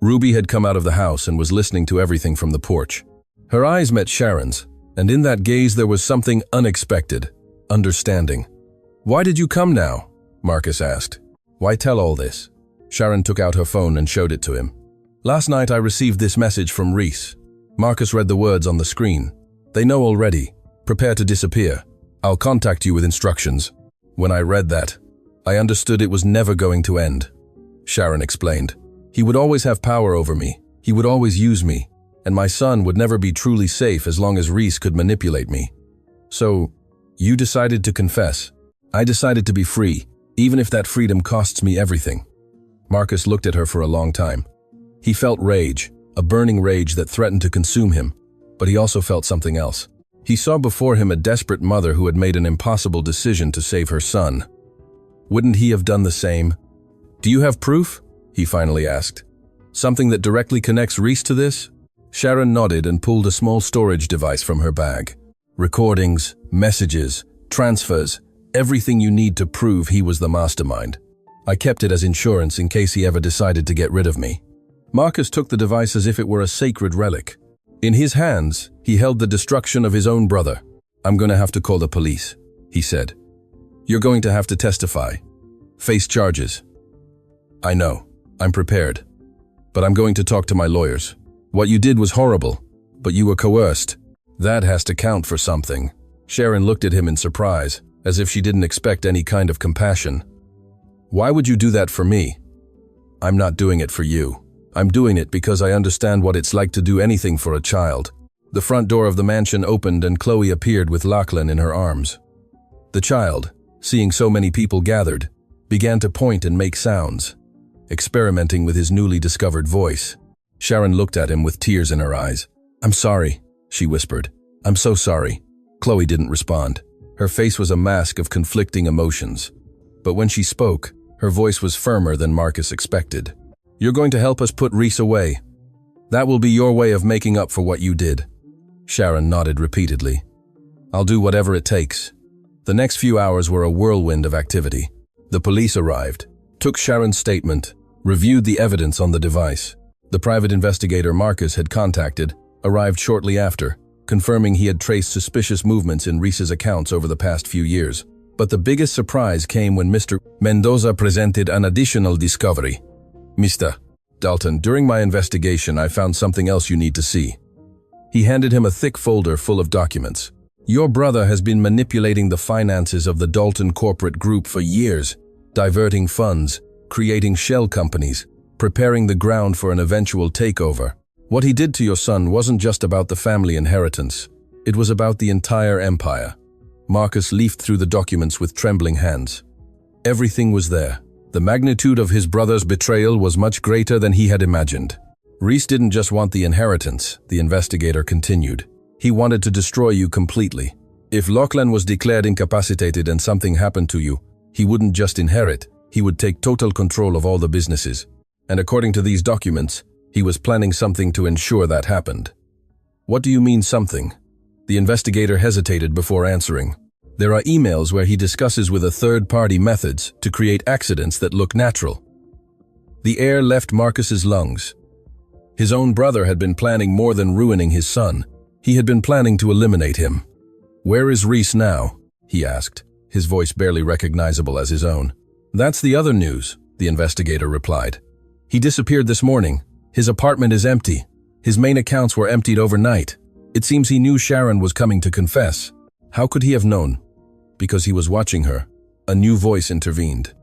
Ruby had come out of the house and was listening to everything from the porch. Her eyes met Sharon's, and in that gaze there was something unexpected, understanding. Why did you come now? Marcus asked. Why tell all this? Sharon took out her phone and showed it to him. Last night I received this message from Reese. Marcus read the words on the screen. They know already. Prepare to disappear. I'll contact you with instructions. When I read that, I understood it was never going to end. Sharon explained. He would always have power over me. He would always use me. And my son would never be truly safe as long as Reese could manipulate me. So, you decided to confess. I decided to be free, even if that freedom costs me everything. Marcus looked at her for a long time. He felt rage, a burning rage that threatened to consume him, but he also felt something else. He saw before him a desperate mother who had made an impossible decision to save her son. Wouldn't he have done the same? Do you have proof? He finally asked. Something that directly connects Reese to this? Sharon nodded and pulled a small storage device from her bag. Recordings, messages, transfers, everything you need to prove he was the mastermind. I kept it as insurance in case he ever decided to get rid of me. Marcus took the device as if it were a sacred relic. In his hands, he held the destruction of his own brother. I'm going to have to call the police, he said. You're going to have to testify. Face charges. I know. I'm prepared. But I'm going to talk to my lawyers. What you did was horrible, but you were coerced. That has to count for something. Sharon looked at him in surprise, as if she didn't expect any kind of compassion. Why would you do that for me? I'm not doing it for you. I'm doing it because I understand what it's like to do anything for a child. The front door of the mansion opened and Chloe appeared with Lachlan in her arms. The child, seeing so many people gathered, began to point and make sounds, experimenting with his newly discovered voice. Sharon looked at him with tears in her eyes. I'm sorry, she whispered. I'm so sorry. Chloe didn't respond. Her face was a mask of conflicting emotions. But when she spoke, her voice was firmer than Marcus expected. You're going to help us put Reese away. That will be your way of making up for what you did. Sharon nodded repeatedly. I'll do whatever it takes. The next few hours were a whirlwind of activity. The police arrived, took Sharon's statement, reviewed the evidence on the device. The private investigator Marcus had contacted arrived shortly after, confirming he had traced suspicious movements in Reese's accounts over the past few years. But the biggest surprise came when Mr. Mendoza presented an additional discovery. Mr. Dalton, during my investigation, I found something else you need to see. He handed him a thick folder full of documents. Your brother has been manipulating the finances of the Dalton corporate group for years, diverting funds, creating shell companies, preparing the ground for an eventual takeover. What he did to your son wasn't just about the family inheritance. It was about the entire empire. Marcus leafed through the documents with trembling hands. Everything was there. The magnitude of his brother's betrayal was much greater than he had imagined. Reese didn't just want the inheritance, the investigator continued. He wanted to destroy you completely. If Lachlan was declared incapacitated and something happened to you, he wouldn't just inherit, he would take total control of all the businesses. And according to these documents, he was planning something to ensure that happened. What do you mean something? The investigator hesitated before answering. There are emails where he discusses with a third-party methods to create accidents that look natural. The air left Marcus's lungs. His own brother had been planning more than ruining his son. He had been planning to eliminate him. "Where is Reese now?" he asked, his voice barely recognizable as his own. "That's the other news," the investigator replied. "He disappeared this morning. His apartment is empty. His main accounts were emptied overnight. It seems he knew Sharon was coming to confess. How could he have known? Because he was watching her." A new voice intervened.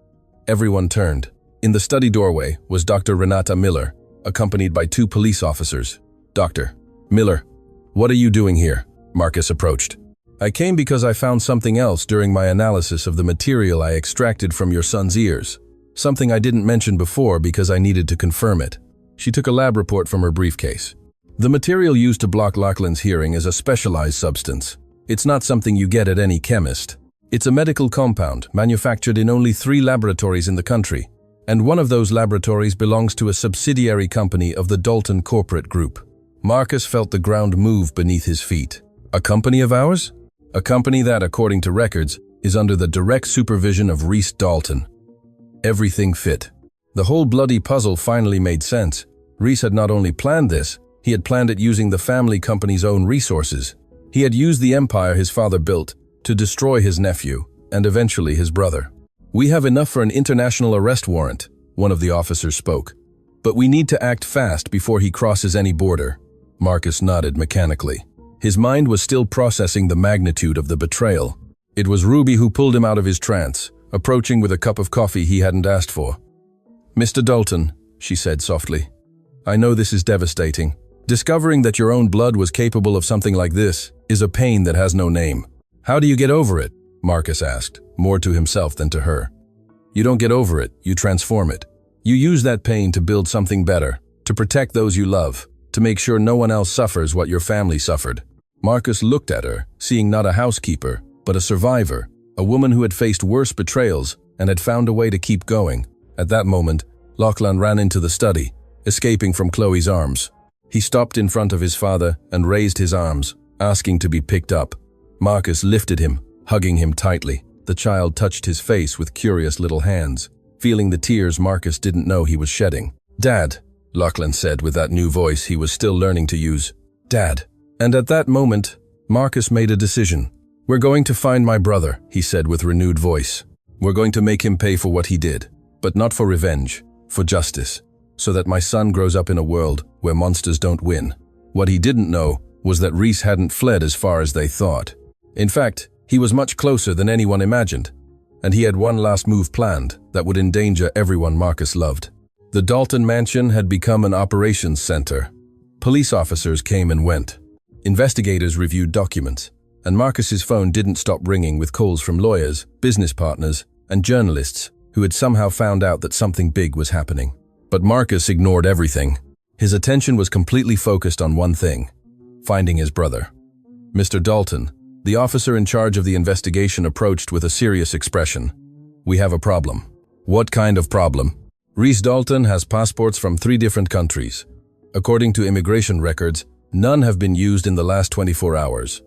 Everyone turned. In the study doorway was Dr. Renata Miller, accompanied by 2 police officers. "Dr. Miller, what are you doing here?" Marcus approached. "I came because I found something else during my analysis of the material I extracted from your son's ears. Something I didn't mention before because I needed to confirm it." She took a lab report from her briefcase. "The material used to block Lachlan's hearing is a specialized substance. It's not something you get at any chemist. It's a medical compound manufactured in only 3 laboratories in the country, and one of those laboratories belongs to a subsidiary company of the Dalton corporate group." Marcus felt the ground move beneath his feet. "A company of ours?" "A company that, according to records, is under the direct supervision of Reese Dalton." Everything fit. The whole bloody puzzle finally made sense. Reese had not only planned this, he had planned it using the family company's own resources. He had used the empire his father built to destroy his nephew, and eventually his brother. "We have enough for an international arrest warrant," one of the officers spoke. "But we need to act fast before he crosses any border." Marcus nodded mechanically. His mind was still processing the magnitude of the betrayal. It was Ruby who pulled him out of his trance, approaching with a cup of coffee he hadn't asked for. "Mr. Dalton," she said softly, "I know this is devastating. Discovering that your own blood was capable of something like this is a pain that has no name. How do you get over it?" Marcus asked, more to himself than to her. "You don't get over it, you transform it. You use that pain to build something better, to protect those you love, to make sure no one else suffers what your family suffered." Marcus looked at her, seeing not a housekeeper, but a survivor, a woman who had faced worse betrayals and had found a way to keep going. At that moment, Lachlan ran into the study, escaping from Chloe's arms. He stopped in front of his father and raised his arms, asking to be picked up. Marcus lifted him, hugging him tightly. The child touched his face with curious little hands, feeling the tears Marcus didn't know he was shedding. "Dad," Lachlan said with that new voice he was still learning to use. "Dad." And at that moment, Marcus made a decision. "We're going to find my brother," he said with renewed voice. "We're going to make him pay for what he did, but not for revenge, for justice, so that my son grows up in a world where monsters don't win." What he didn't know was that Reese hadn't fled as far as they thought. In fact, he was much closer than anyone imagined, and he had one last move planned that would endanger everyone Marcus loved. The Dalton mansion had become an operations center. Police officers came and went. Investigators reviewed documents, and Marcus's phone didn't stop ringing with calls from lawyers, business partners, and journalists who had somehow found out that something big was happening. But Marcus ignored everything. His attention was completely focused on one thing: finding his brother. "Mr. Dalton," the officer in charge of the investigation approached with a serious expression. "We have a problem." "What kind of problem?" "Reese Dalton has passports from 3 different countries. According to immigration records, none have been used in the last 24 hours.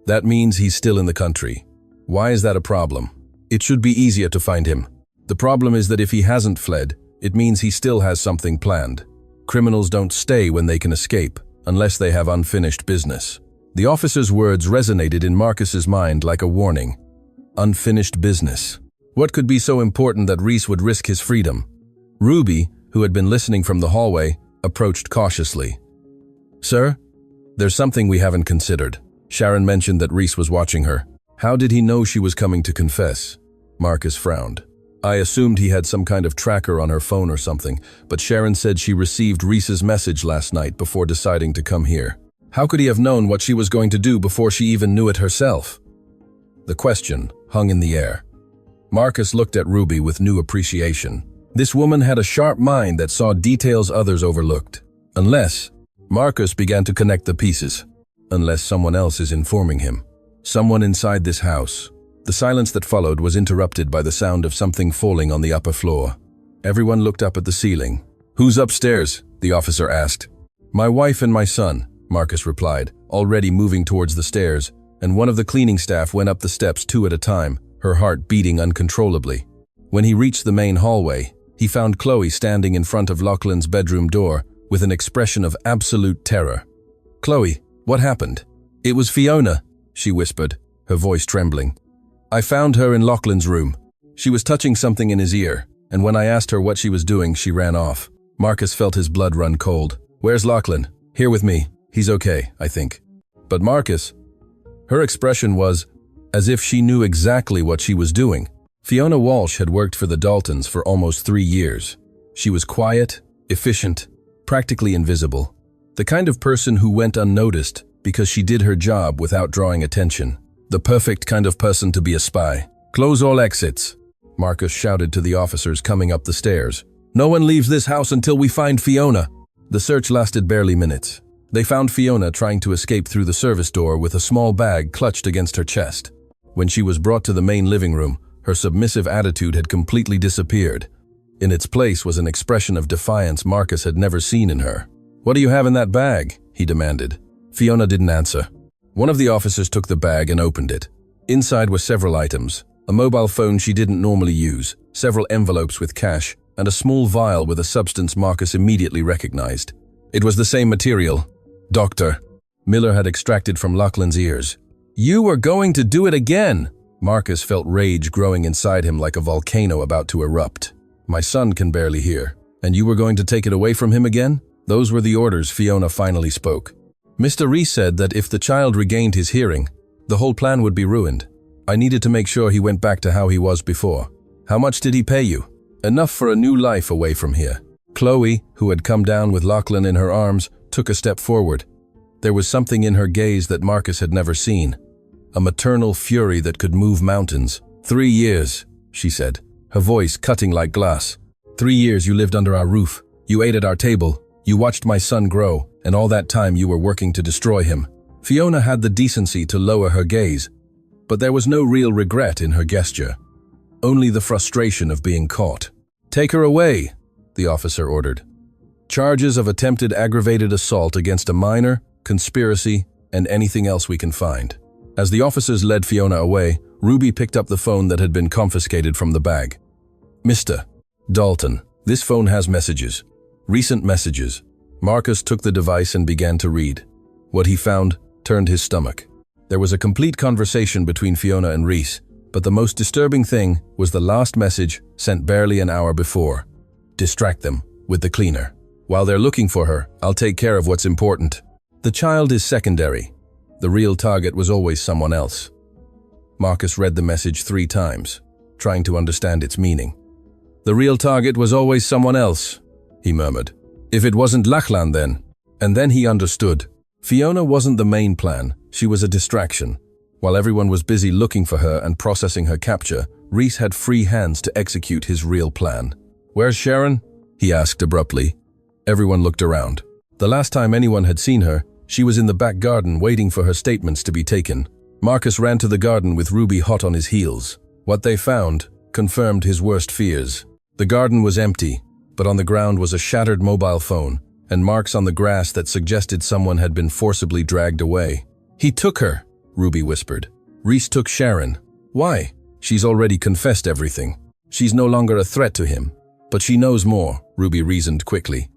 That means he's still in the country. Why is that a problem? It should be easier to find him. The problem is that if he hasn't fled, it means he still has something planned. Criminals don't stay when they can escape, unless they have unfinished business." The officer's words resonated in Marcus's mind like a warning. Unfinished business. What could be so important that Reese would risk his freedom? Ruby, who had been listening from the hallway, approached cautiously. "Sir, there's something we haven't considered. Sharon mentioned that Reese was watching her. How did he know she was coming to confess?" Marcus frowned. "I assumed he had some kind of tracker on her phone or something, but Sharon said she received Reese's message last night before deciding to come here. How could he have known what she was going to do before she even knew it herself?" The question hung in the air. Marcus looked at Ruby with new appreciation. This woman had a sharp mind that saw details others overlooked. Marcus began to connect the pieces. unless someone else is informing him. Someone inside this house. The silence that followed was interrupted by the sound of something falling on the upper floor. Everyone looked up at the ceiling. "Who's upstairs?" the officer asked. "My wife and my son," Marcus replied, already moving towards the stairs, and one of the cleaning staff went up the steps 2 at a time, her heart beating uncontrollably. When he reached the main hallway, he found Chloe standing in front of Lachlan's bedroom door with an expression of absolute terror. "Chloe, what happened?" "It was Fiona," she whispered, her voice trembling. "I found her in Lachlan's room. She was touching something in his ear, and when I asked her what she was doing, she ran off." Marcus felt his blood run cold. "Where's Lachlan?" "Here with me. He's okay, I think." "But Marcus..." Her expression was as if she knew exactly what she was doing. Fiona Walsh had worked for the Daltons for almost 3 years. She was quiet, efficient, practically invisible. The kind of person who went unnoticed because she did her job without drawing attention. The perfect kind of person to be a spy. "Close all exits," Marcus shouted to the officers coming up the stairs. "No one leaves this house until we find Fiona." The search lasted barely minutes. They found Fiona trying to escape through the service door with a small bag clutched against her chest. When she was brought to the main living room, her submissive attitude had completely disappeared. In its place was an expression of defiance Marcus had never seen in her. "What do you have in that bag?" he demanded. Fiona didn't answer. One of the officers took the bag and opened it. Inside were several items: a mobile phone she didn't normally use, several envelopes with cash, and a small vial with a substance Marcus immediately recognized. It was the same material. "Doctor," Miller had extracted from Lachlan's ears. "You were going to do it again!" Marcus felt rage growing inside him like a volcano about to erupt. "My son can barely hear. And you were going to take it away from him again?" Those were the orders. Fiona finally spoke. "Mr. Reese said that if the child regained his hearing, the whole plan would be ruined. I needed to make sure he went back to how he was before. How much did he pay you?" "Enough for a new life away from here." Chloe, who had come down with Lachlan in her arms, took a step forward. There was something in her gaze that Marcus had never seen. A maternal fury that could move mountains. 3 years, she said, her voice cutting like glass. 3 years you lived under our roof. You ate at our table. You watched my son grow, and all that time you were working to destroy him. Fiona had the decency to lower her gaze, but there was no real regret in her gesture. Only the frustration of being caught. "Take her away," the officer ordered. "Charges of attempted aggravated assault against a minor, conspiracy, and anything else we can find." As the officers led Fiona away, Ruby picked up the phone that had been confiscated from the bag. "Mr. Dalton, this phone has messages. Recent messages." Marcus took the device and began to read. What he found turned his stomach. There was a complete conversation between Fiona and Reese, but the most disturbing thing was the last message sent barely an hour before. "Distract them with the cleaner. While they're looking for her, I'll take care of what's important. The child is secondary. The real target was always someone else." Marcus read the message 3 times, trying to understand its meaning. "The real target was always someone else," he murmured. "If it wasn't Lachlan then." And then he understood. Fiona wasn't the main plan, she was a distraction. While everyone was busy looking for her and processing her capture, Reese had free hands to execute his real plan. "Where's Sharon?" he asked abruptly. Everyone looked around. The last time anyone had seen her, she was in the back garden waiting for her statements to be taken. Marcus ran to the garden with Ruby hot on his heels. What they found confirmed his worst fears. The garden was empty, but on the ground was a shattered mobile phone and marks on the grass that suggested someone had been forcibly dragged away. "He took her," Ruby whispered. "Reese took Sharon." "Why?" "She's already confessed everything. She's no longer a threat to him. But she knows more," Ruby reasoned quickly.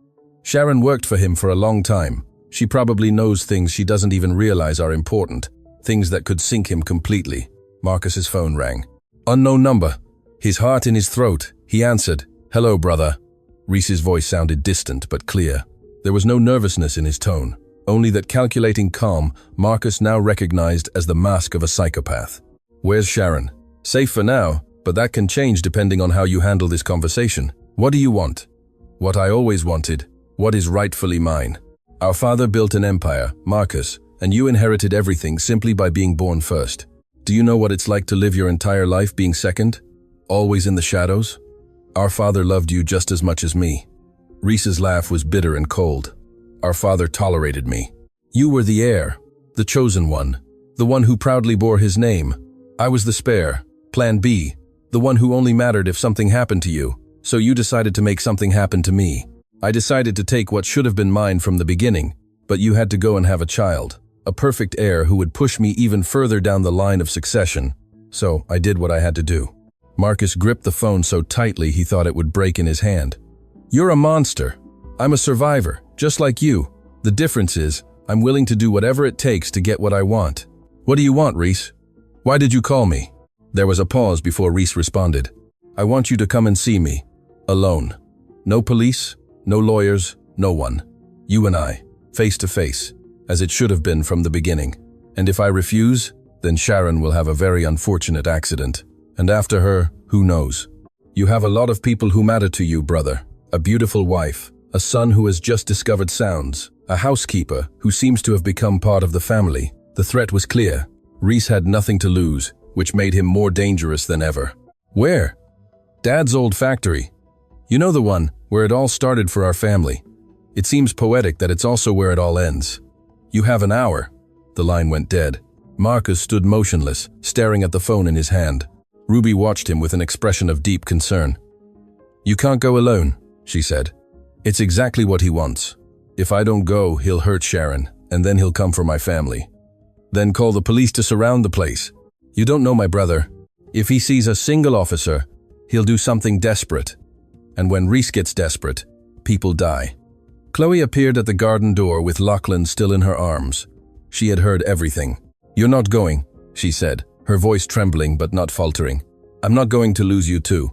"Sharon worked for him for a long time. She probably knows things she doesn't even realize are important, things that could sink him completely." Marcus's phone rang. Unknown number. His heart in his throat, he answered. "Hello, brother." Reese's voice sounded distant but clear. There was no nervousness in his tone, only that calculating calm Marcus now recognized as the mask of a psychopath. "Where's Sharon?" "Safe for now, but that can change depending on how you handle this conversation. What do you want?" "What I always wanted. What is rightfully mine. Our father built an empire, Marcus, and you inherited everything simply by being born first. Do you know what it's like to live your entire life being second? Always in the shadows? Our father loved you just as much as me." Reese's laugh was bitter and cold. "Our father tolerated me. You were the heir, the chosen one, the one who proudly bore his name. I was the spare, plan B, the one who only mattered if something happened to you, so you decided to make something happen to me. I decided to take what should have been mine from the beginning, but you had to go and have a child, a perfect heir who would push me even further down the line of succession. So I did what I had to do. Marcus gripped the phone so tightly he thought it would break in his hand. You're a monster. I'm a survivor, just like you. The difference is, I'm willing to do whatever it takes to get what I want. What do you want, Reese? Why did you call me? There was a pause before Reese responded. I want you to come and see me. Alone. No police, no lawyers, no one. You and I, face to face, as it should have been from the beginning. And if I refuse, then Sharon will have a very unfortunate accident. And after her, who knows? You have a lot of people who matter to you, brother. A beautiful wife, a son who has just discovered sounds, a housekeeper who seems to have become part of the family. The threat was clear. Reese had nothing to lose, which made him more dangerous than ever. Where? Dad's old factory. You know, the one where it all started for our family. It seems poetic that it's also where it all ends. You have an hour. The line went dead. Marcus stood motionless, staring at the phone in his hand. Ruby watched him with an expression of deep concern. You can't go alone, she said. It's exactly what he wants. If I don't go, he'll hurt Sharon, and then he'll come for my family. Then call the police to surround the place. You don't know my brother. If he sees a single officer, he'll do something desperate. And when Reese gets desperate, people die. Chloe appeared at the garden door with Lachlan still in her arms. She had heard everything. You're not going, she said, her voice trembling but not faltering. I'm not going to lose you too.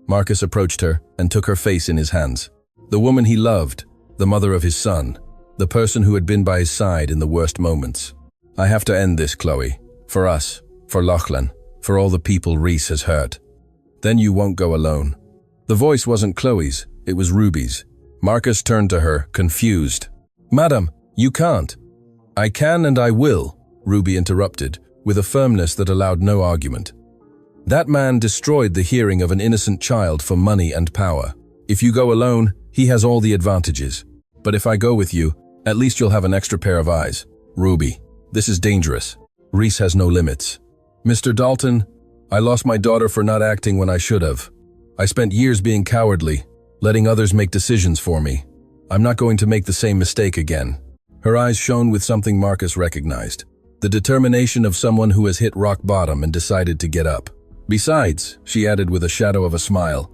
Marcus approached her and took her face in his hands. The woman he loved, the mother of his son, the person who had been by his side in the worst moments. I have to end this, Chloe. For us, for Lachlan, for all the people Reese has hurt. Then you won't go alone. The voice wasn't Chloe's, it was Ruby's. Marcus turned to her, confused. Madam, you can't. I can and I will, Ruby interrupted, with a firmness that allowed no argument. That man destroyed the hearing of an innocent child for money and power. If you go alone, he has all the advantages. But if I go with you, at least you'll have an extra pair of eyes. Ruby, this is dangerous. Reese has no limits. Mr. Dalton, I lost my daughter for not acting when I should have. I spent years being cowardly, letting others make decisions for me. I'm not going to make the same mistake again. Her eyes shone with something Marcus recognized. The determination of someone who has hit rock bottom and decided to get up. Besides, she added with a shadow of a smile,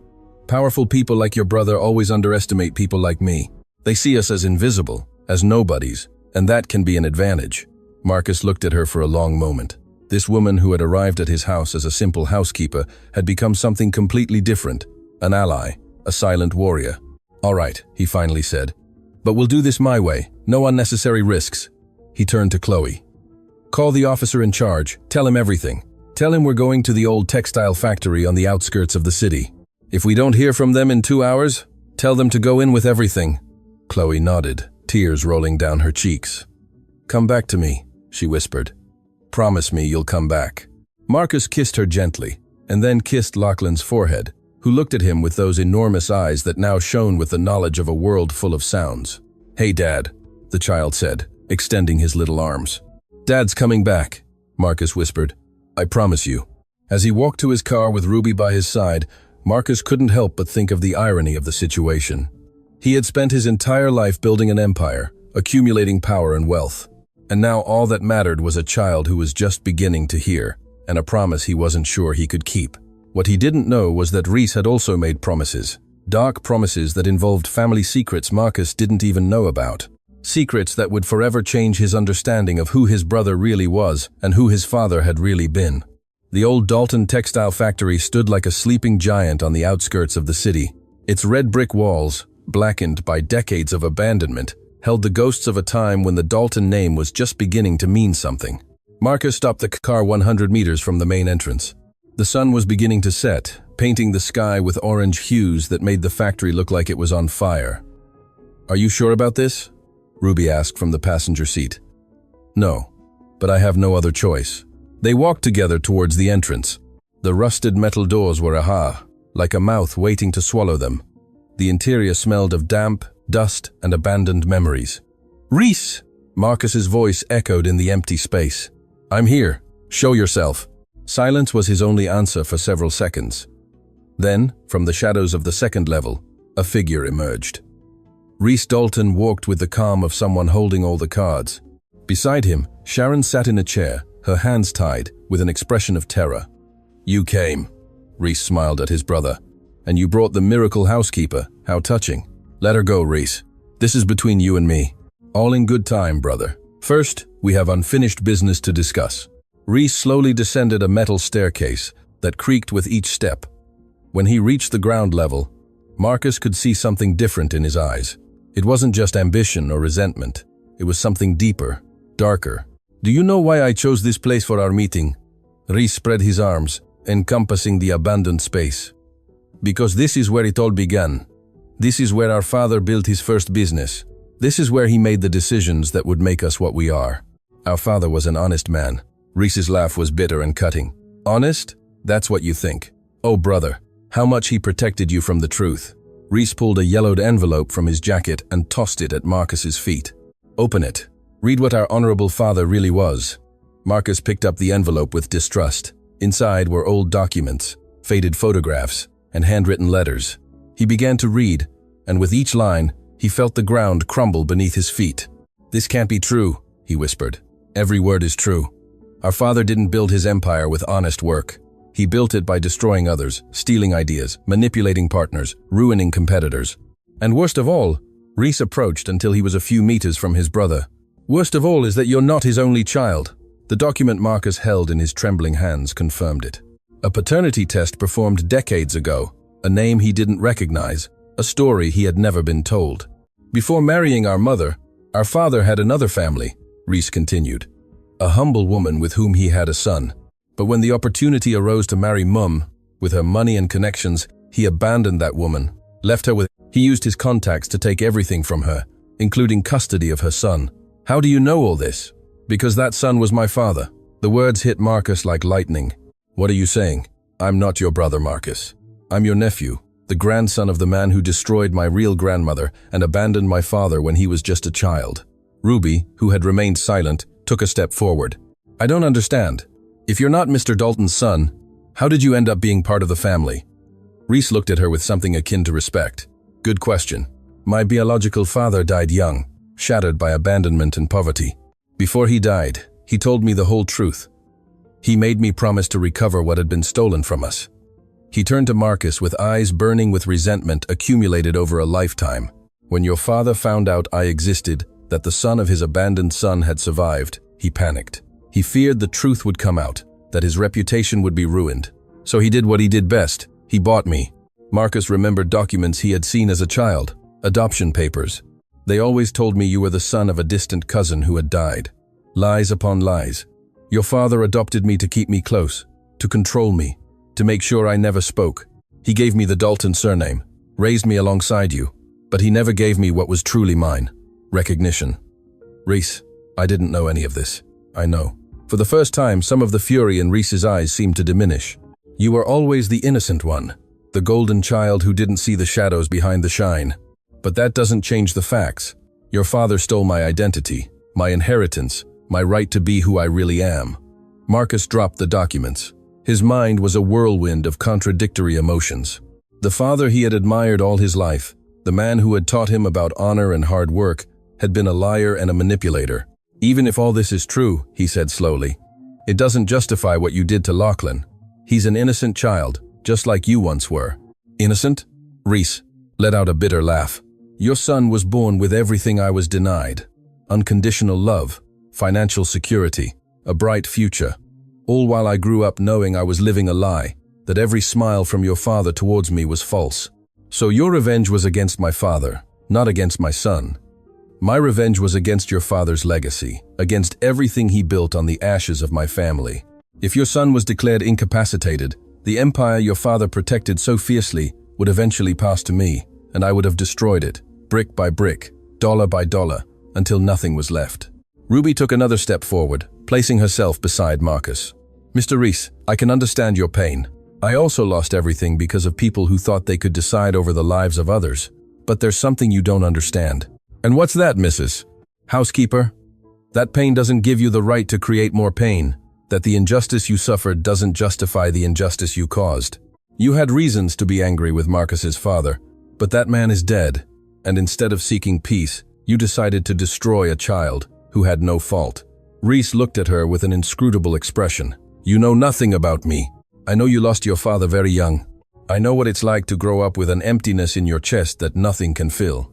powerful people like your brother always underestimate people like me. They see us as invisible, as nobodies, and that can be an advantage. Marcus looked at her for a long moment. This woman who had arrived at his house as a simple housekeeper had become something completely different, an ally, a silent warrior. All right, he finally said. But we'll do this my way, no unnecessary risks. He turned to Chloe. Call the officer in charge, tell him everything. Tell him we're going to the old textile factory on the outskirts of the city. If we don't hear from them in 2 hours, tell them to go in with everything. Chloe nodded, tears rolling down her cheeks. Come back to me, she whispered. Promise me you'll come back. Marcus kissed her gently, and then kissed Lachlan's forehead, who looked at him with those enormous eyes that now shone with the knowledge of a world full of sounds. Hey, Dad, the child said, extending his little arms. Dad's coming back, Marcus whispered. I promise you. As he walked to his car with Ruby by his side, Marcus couldn't help but think of the irony of the situation. He had spent his entire life building an empire, accumulating power and wealth. And now all that mattered was a child who was just beginning to hear, and a promise he wasn't sure he could keep. What he didn't know was that Reese had also made promises. Dark promises that involved family secrets Marcus didn't even know about. Secrets that would forever change his understanding of who his brother really was and who his father had really been. The old Dalton textile factory stood like a sleeping giant on the outskirts of the city. Its red brick walls, blackened by decades of abandonment, held the ghosts of a time when the Dalton name was just beginning to mean something. Marcus stopped the car 100 meters from the main entrance. The sun was beginning to set, painting the sky with orange hues that made the factory look like it was on fire. Are you sure about this? Ruby asked from the passenger seat. No, but I have no other choice. They walked together towards the entrance. The rusted metal doors were ajar, like a mouth waiting to swallow them. The interior smelled of damp, dust, and abandoned memories. Reese! Marcus's voice echoed in the empty space. "I'm here. Show yourself." Silence was his only answer for several seconds. Then, from the shadows of the second level, a figure emerged. Rhys Dalton walked with the calm of someone holding all the cards. Beside him, Sharon sat in a chair, her hands tied, with an expression of terror. "You came," Rhys smiled at his brother. "And you brought the miracle housekeeper. How touching. Let her go, Rhys. This is between you and me. All in good time, brother. First, we have unfinished business to discuss." Rhys slowly descended a metal staircase that creaked with each step. When he reached the ground level, Marcus could see something different in his eyes. It wasn't just ambition or resentment. It was something deeper, darker. "Do you know why I chose this place for our meeting?" Rhys spread his arms, encompassing the abandoned space. "Because this is where it all began. This is where our father built his first business. This is where he made the decisions that would make us what we are. Our father was an honest man." Rhys's laugh was bitter and cutting. "Honest? That's what you think. Oh, brother, how much he protected you from the truth." Rhys pulled a yellowed envelope from his jacket and tossed it at Marcus's feet. "Open it. Read what our honorable father really was." Marcus picked up the envelope with distrust. Inside were old documents, faded photographs, and handwritten letters. He began to read, and with each line, he felt the ground crumble beneath his feet. "This can't be true," he whispered. "Every word is true. Our father didn't build his empire with honest work. He built it by destroying others, stealing ideas, manipulating partners, ruining competitors. And worst of all," Rhys approached until he was a few meters from his brother. "Worst of all is that you're not his only child." The document Marcus held in his trembling hands confirmed it. A paternity test performed decades ago, a name he didn't recognize, a story he had never been told. "Before marrying our mother, our father had another family," Rhys continued. "A humble woman with whom he had a son. But when the opportunity arose to marry Mum, with her money and connections, he abandoned that woman, left her with... He used his contacts to take everything from her, including custody of her son. How do you know all this?" "Because that son was my father." The words hit Marcus like lightning. "What are you saying?" "I'm not your brother, Marcus. I'm your nephew, the grandson of the man who destroyed my real grandmother and abandoned my father when he was just a child." Ruby, who had remained silent, took a step forward. "I don't understand. If you're not Mr. Dalton's son, how did you end up being part of the family?" Rhys looked at her with something akin to respect. "Good question. My biological father died young, shattered by abandonment and poverty. Before he died, he told me the whole truth. He made me promise to recover what had been stolen from us." He turned to Marcus with eyes burning with resentment accumulated over a lifetime. "When your father found out I existed, that the son of his abandoned son had survived, he panicked. He feared the truth would come out, that his reputation would be ruined. So he did what he did best. He bought me." Marcus remembered documents he had seen as a child, adoption papers. "They always told me you were the son of a distant cousin who had died. Lies upon lies. Your father adopted me to keep me close, to control me, to make sure I never spoke. He gave me the Dalton surname, raised me alongside you, but he never gave me what was truly mine. Recognition." "Rhys, I didn't know any of this. I know." For the first time, some of the fury in Rhys's eyes seemed to diminish. "You were always the innocent one, the golden child who didn't see the shadows behind the shine. But that doesn't change the facts. Your father stole my identity, my inheritance, my right to be who I really am." Marcus dropped the documents. His mind was a whirlwind of contradictory emotions. The father he had admired all his life, the man who had taught him about honor and hard work, had been a liar and a manipulator. "Even if all this is true," he said slowly, "it doesn't justify what you did to Lachlan. He's an innocent child, just like you once were." "Innocent?" Rhys let out a bitter laugh. "Your son was born with everything I was denied. Unconditional love, financial security, a bright future. All while I grew up knowing I was living a lie, that every smile from your father towards me was false. So your revenge was against my father, not against my son. My revenge was against your father's legacy, against everything he built on the ashes of my family. If your son was declared incapacitated, the empire your father protected so fiercely would eventually pass to me, and I would have destroyed it, brick by brick, dollar by dollar, until nothing was left." Ruby took another step forward, placing herself beside Marcus. "Mr. Rhys, I can understand your pain. I also lost everything because of people who thought they could decide over the lives of others. But there's something you don't understand." "And what's that, Mrs. Housekeeper?" That pain doesn't give you the right to create more pain, that the injustice you suffered doesn't justify the injustice you caused. You had reasons to be angry with Marcus's father, but that man is dead, and instead of seeking peace, you decided to destroy a child who had no fault. Reese looked at her with an inscrutable expression. You know nothing about me. I know you lost your father very young. I know what it's like to grow up with an emptiness in your chest that nothing can fill.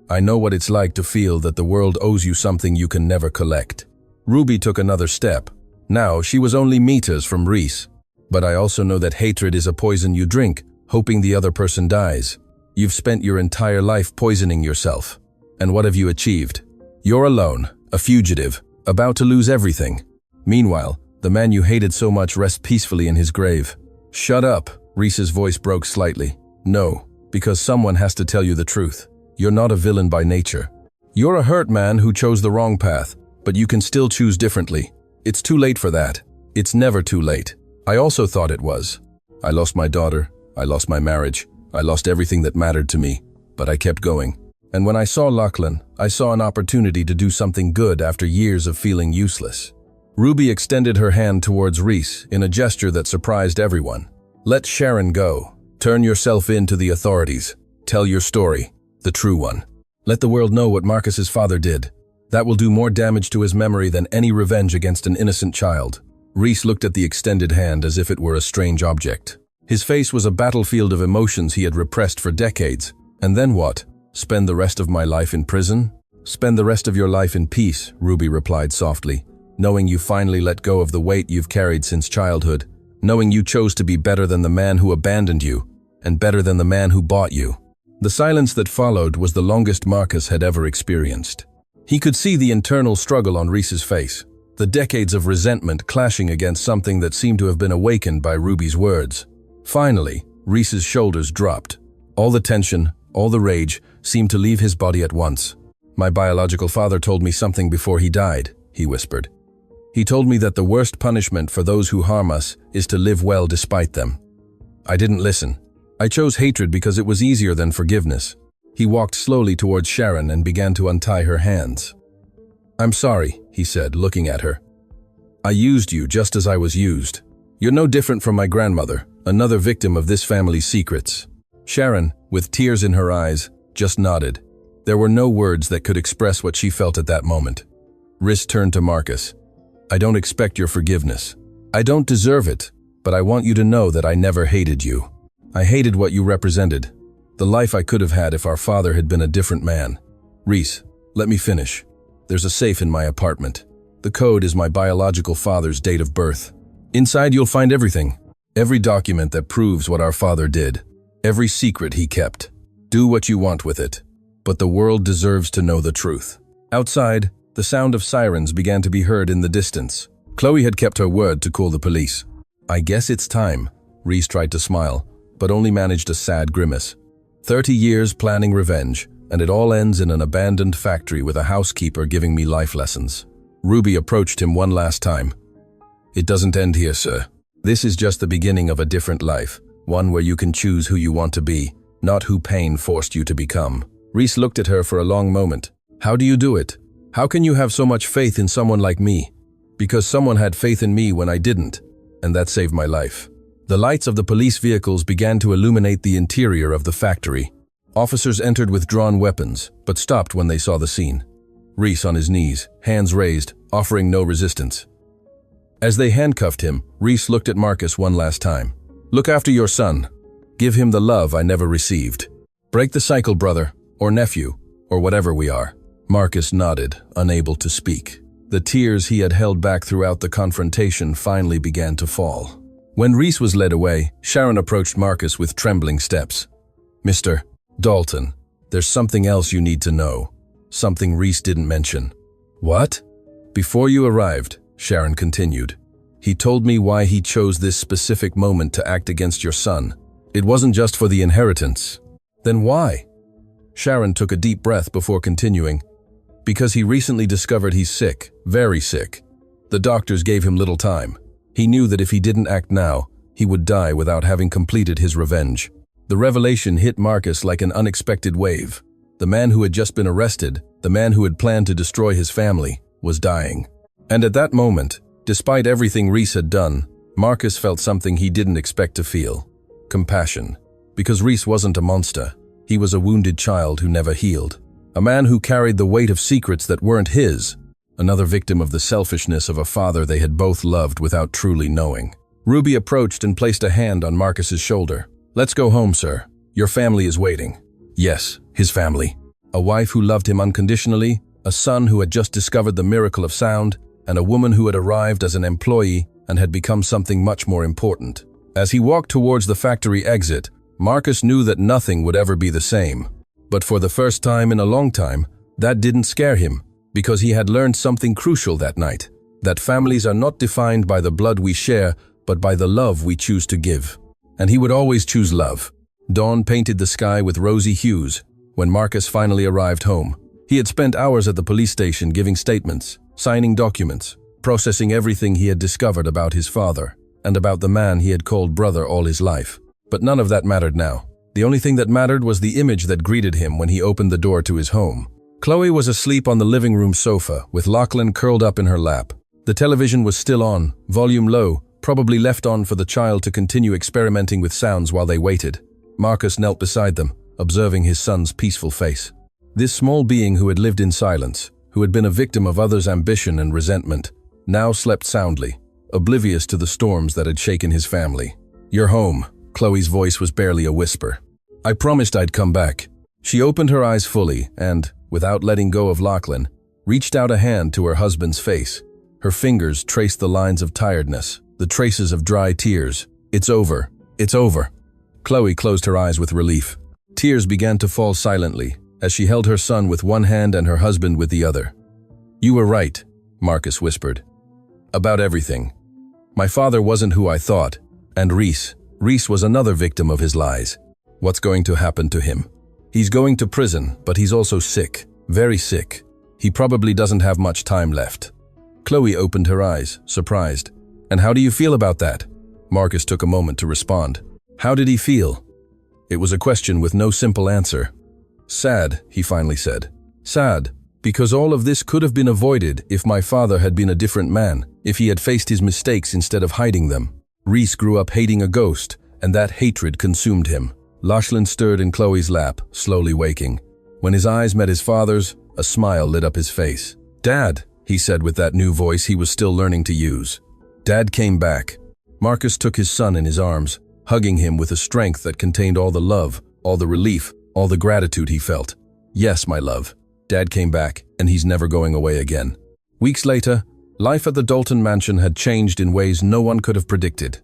I know what it's like to feel that the world owes you something you can never collect. Ruby took another step. Now she was only meters from Reese. But I also know that hatred is a poison you drink, hoping the other person dies. You've spent your entire life poisoning yourself. And what have you achieved? You're alone, a fugitive, about to lose everything. Meanwhile, the man you hated so much rests peacefully in his grave. Shut up, Reese's voice broke slightly. No, because someone has to tell you the truth. You're not a villain by nature. You're a hurt man who chose the wrong path, but you can still choose differently. It's too late for that. It's never too late. I also thought it was. I lost my daughter, I lost my marriage, I lost everything that mattered to me, but I kept going. And when I saw Lachlan, I saw an opportunity to do something good after years of feeling useless. Ruby extended her hand towards Reese in a gesture that surprised everyone. Let Sharon go. Turn yourself in to the authorities. Tell your story, the true one. Let the world know what Marcus's father did. That will do more damage to his memory than any revenge against an innocent child. Reese looked at the extended hand as if it were a strange object. His face was a battlefield of emotions he had repressed for decades. And then what? Spend the rest of my life in prison? Spend the rest of your life in peace, Ruby replied softly, knowing you finally let go of the weight you've carried since childhood, knowing you chose to be better than the man who abandoned you, and better than the man who bought you. The silence that followed was the longest Marcus had ever experienced. He could see the internal struggle on Reese's face, the decades of resentment clashing against something that seemed to have been awakened by Ruby's words. Finally, Reese's shoulders dropped. All the tension, all the rage, seemed to leave his body at once. My biological father told me something before he died, he whispered. He told me that the worst punishment for those who harm us is to live well despite them. I didn't listen. I chose hatred because it was easier than forgiveness. He walked slowly towards Sharon and began to untie her hands. I'm sorry, he said, looking at her. I used you just as I was used. You're no different from my grandmother, another victim of this family's secrets. Sharon, with tears in her eyes, just nodded. There were no words that could express what she felt at that moment. Rhys turned to Marcus. I don't expect your forgiveness. I don't deserve it, but I want you to know that I never hated you. I hated what you represented, the life I could have had if our father had been a different man. Rhys, let me finish. There's a safe in my apartment. The code is my biological father's date of birth. Inside you'll find everything. Every document that proves what our father did. Every secret he kept. Do what you want with it. But the world deserves to know the truth. Outside, the sound of sirens began to be heard in the distance. Chloe had kept her word to call the police. I guess it's time, Rhys tried to smile, but only managed a sad grimace. 30 years planning revenge, and it all ends in an abandoned factory with a housekeeper giving me life lessons. Ruby approached him one last time. It doesn't end here, sir. This is just the beginning of a different life, one where you can choose who you want to be, not who pain forced you to become. Rhys looked at her for a long moment. How do you do it? How can you have so much faith in someone like me? Because someone had faith in me when I didn't, and that saved my life. The lights of the police vehicles began to illuminate the interior of the factory. Officers entered with drawn weapons, but stopped when they saw the scene. Rhys on his knees, hands raised, offering no resistance. As they handcuffed him, Rhys looked at Marcus one last time. Look after your son. Give him the love I never received. Break the cycle, brother, or nephew, or whatever we are. Marcus nodded, unable to speak. The tears he had held back throughout the confrontation finally began to fall. When Rhys was led away, Sharon approached Marcus with trembling steps. Mr. Dalton, there's something else you need to know. Something Rhys didn't mention. What? Before you arrived, Sharon continued, he told me why he chose this specific moment to act against your son. It wasn't just for the inheritance. Then why? Sharon took a deep breath before continuing. Because he recently discovered he's sick, very sick. The doctors gave him little time. He knew that if he didn't act now, he would die without having completed his revenge. The revelation hit Marcus like an unexpected wave. The man who had just been arrested, the man who had planned to destroy his family, was dying. And at that moment, despite everything Reese had done, Marcus felt something he didn't expect to feel: compassion. Because Reese wasn't a monster. He was a wounded child who never healed. A man who carried the weight of secrets that weren't his. Another victim of the selfishness of a father they had both loved without truly knowing. Ruby approached and placed a hand on Marcus's shoulder. "Let's go home, sir. Your family is waiting." Yes, his family. A wife who loved him unconditionally, a son who had just discovered the miracle of sound, and a woman who had arrived as an employee and had become something much more important. As he walked towards the factory exit, Marcus knew that nothing would ever be the same. But for the first time in a long time, that didn't scare him, because he had learned something crucial that night: that families are not defined by the blood we share, but by the love we choose to give. And he would always choose love. Dawn painted the sky with rosy hues when Marcus finally arrived home. He had spent hours at the police station giving statements, signing documents, processing everything he had discovered about his father and about the man he had called brother all his life. But none of that mattered now. The only thing that mattered was the image that greeted him when he opened the door to his home. Chloe was asleep on the living room sofa, with Lachlan curled up in her lap. The television was still on, volume low, probably left on for the child to continue experimenting with sounds while they waited. Marcus knelt beside them, observing his son's peaceful face. This small being who had lived in silence, who had been a victim of others' ambition and resentment, now slept soundly, oblivious to the storms that had shaken his family. "You're home." Chloe's voice was barely a whisper. "I promised I'd come back." She opened her eyes fully and, without letting go of Lachlan, reached out a hand to her husband's face. Her fingers traced the lines of tiredness, the traces of dry tears. "It's over. It's over." Chloe closed her eyes with relief. Tears began to fall silently as she held her son with one hand and her husband with the other. "You were right," Marcus whispered. "About everything. My father wasn't who I thought, and Reese was another victim of his lies. What's going to happen to him? He's going to prison, but he's also sick, very sick. He probably doesn't have much time left." Chloe opened her eyes, surprised. "And how do you feel about that?" Marcus took a moment to respond. How did he feel? It was a question with no simple answer. "Sad," he finally said. "Sad, because all of this could have been avoided if my father had been a different man, if he had faced his mistakes instead of hiding them. Reese grew up hating a ghost, and that hatred consumed him." Lachlan stirred in Chloe's lap, slowly waking. When his eyes met his father's, a smile lit up his face. "Dad," he said with that new voice he was still learning to use. Dad came back. Marcus took his son in his arms, hugging him with a strength that contained all the love, all the relief, all the gratitude he felt. "Yes, my love. Dad came back, and he's never going away again." Weeks later, life at the Dalton mansion had changed in ways no one could have predicted.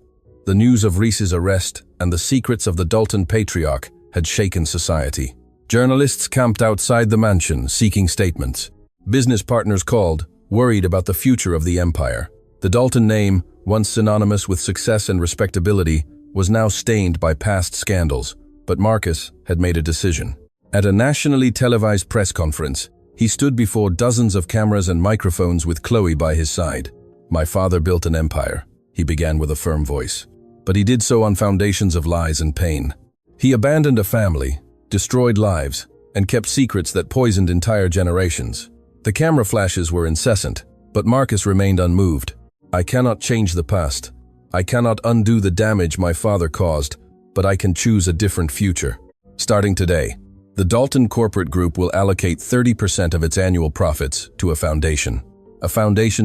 The news of Reese's arrest and the secrets of the Dalton patriarch had shaken society. Journalists camped outside the mansion, seeking statements. Business partners called, worried about the future of the empire. The Dalton name, once synonymous with success and respectability, was now stained by past scandals, but Marcus had made a decision. At a nationally televised press conference, he stood before dozens of cameras and microphones with Chloe by his side. "My father built an empire," he began with a firm voice. "But he did so on foundations of lies and pain. He abandoned a family, destroyed lives, and kept secrets that poisoned entire generations." The camera flashes were incessant, but Marcus remained unmoved. "I cannot change the past. I cannot undo the damage my father caused, but I can choose a different future. Starting today, the Dalton corporate group will allocate 30% of its annual profits to a foundation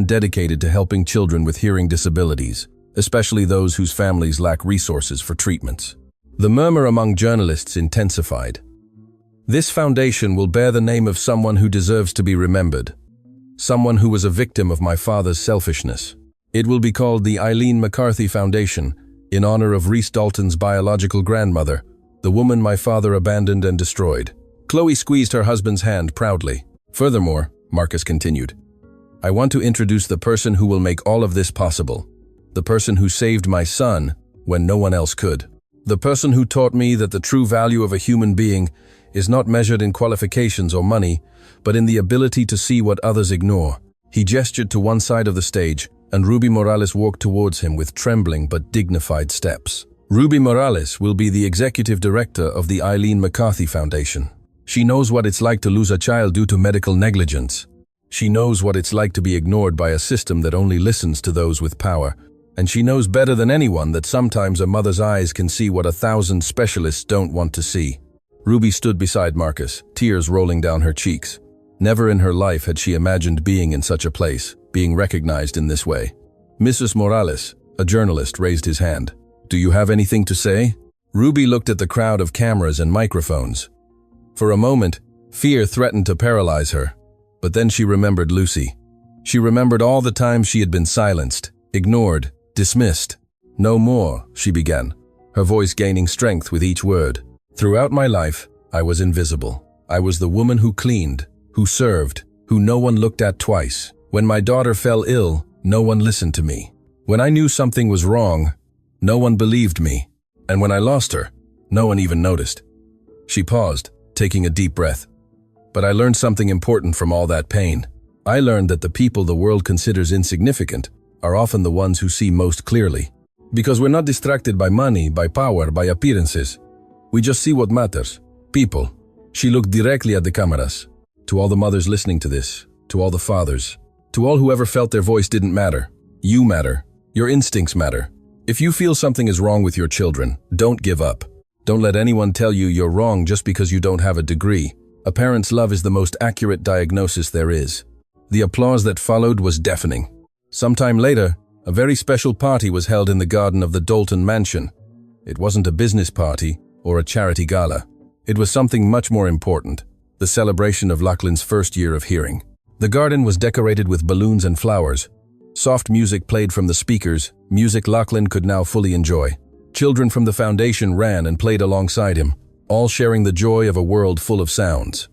dedicated to helping children with hearing disabilities, especially those whose families lack resources for treatments." The murmur among journalists intensified. "This foundation will bear the name of someone who deserves to be remembered, someone who was a victim of my father's selfishness. It will be called the Eileen McCarthy Foundation, in honor of Reese Dalton's biological grandmother, the woman my father abandoned and destroyed." Chloe squeezed her husband's hand proudly. "Furthermore," Marcus continued, "I want to introduce the person who will make all of this possible. The person who saved my son when no one else could. The person who taught me that the true value of a human being is not measured in qualifications or money, but in the ability to see what others ignore." He gestured to one side of the stage, and Ruby Morales walked towards him with trembling but dignified steps. Ruby Morales will be the executive director of the Eileen McCarthy Foundation. She knows what it's like to lose a child due to medical negligence. She knows what it's like to be ignored by a system that only listens to those with power. And she knows better than anyone that sometimes a mother's eyes can see what 1,000 specialists don't want to see. Ruby stood beside Marcus, tears rolling down her cheeks. Never in her life had she imagined being in such a place, being recognized in this way. Mrs. Morales, a journalist, raised his hand. "Do you have anything to say?" Ruby looked at the crowd of cameras and microphones. For a moment, fear threatened to paralyze her. But then she remembered Lucy. She remembered all the times she had been silenced, ignored, dismissed. "No more," she began, her voice gaining strength with each word. "Throughout my life, I was invisible. I was the woman who cleaned, who served, who no one looked at twice. When my daughter fell ill, no one listened to me. When I knew something was wrong, no one believed me. And when I lost her, no one even noticed." She paused, taking a deep breath. "But I learned something important from all that pain. I learned that the people the world considers insignificant are often the ones who see most clearly. Because we're not distracted by money, by power, by appearances. We just see what matters. People." She looked directly at the cameras. To all the mothers listening to this, to all the fathers, to all who ever felt their voice didn't matter. You matter. Your instincts matter. If you feel something is wrong with your children, don't give up. Don't let anyone tell you you're wrong just because you don't have a degree. A parent's love is the most accurate diagnosis there is. The applause that followed was deafening. Sometime later, a very special party was held in the garden of the Dalton mansion. It wasn't a business party or a charity gala. It was something much more important, the celebration of Lachlan's first year of hearing. The garden was decorated with balloons and flowers. Soft music played from the speakers, music Lachlan could now fully enjoy. Children from the foundation ran and played alongside him, all sharing the joy of a world full of sounds.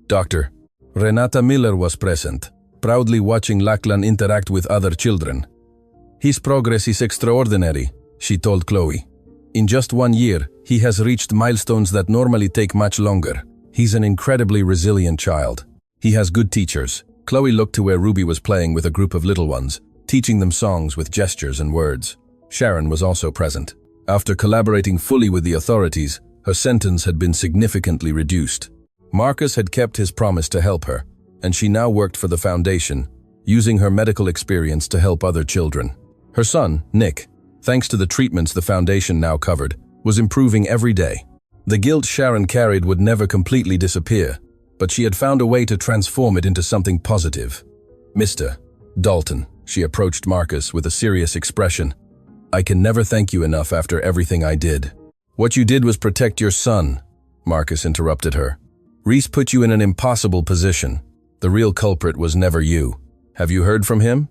Dr. Renata Miller was present, proudly watching Lachlan interact with other children. "His progress is extraordinary," she told Chloe. "In just 1 year, he has reached milestones that normally take much longer. He's an incredibly resilient child. He has good teachers." Chloe looked to where Ruby was playing with a group of little ones, teaching them songs with gestures and words. Sharon was also present. After collaborating fully with the authorities, her sentence had been significantly reduced. Marcus had kept his promise to help her, and she now worked for the foundation, using her medical experience to help other children. Her son, Nick, thanks to the treatments the foundation now covered, was improving every day. The guilt Sharon carried would never completely disappear, but she had found a way to transform it into something positive. "Mr. Dalton," she approached Marcus with a serious expression. "I can never thank you enough after everything I did." "What you did was protect your son," Marcus interrupted her. "Reese put you in an impossible position. The real culprit was never you. Have you heard from him?"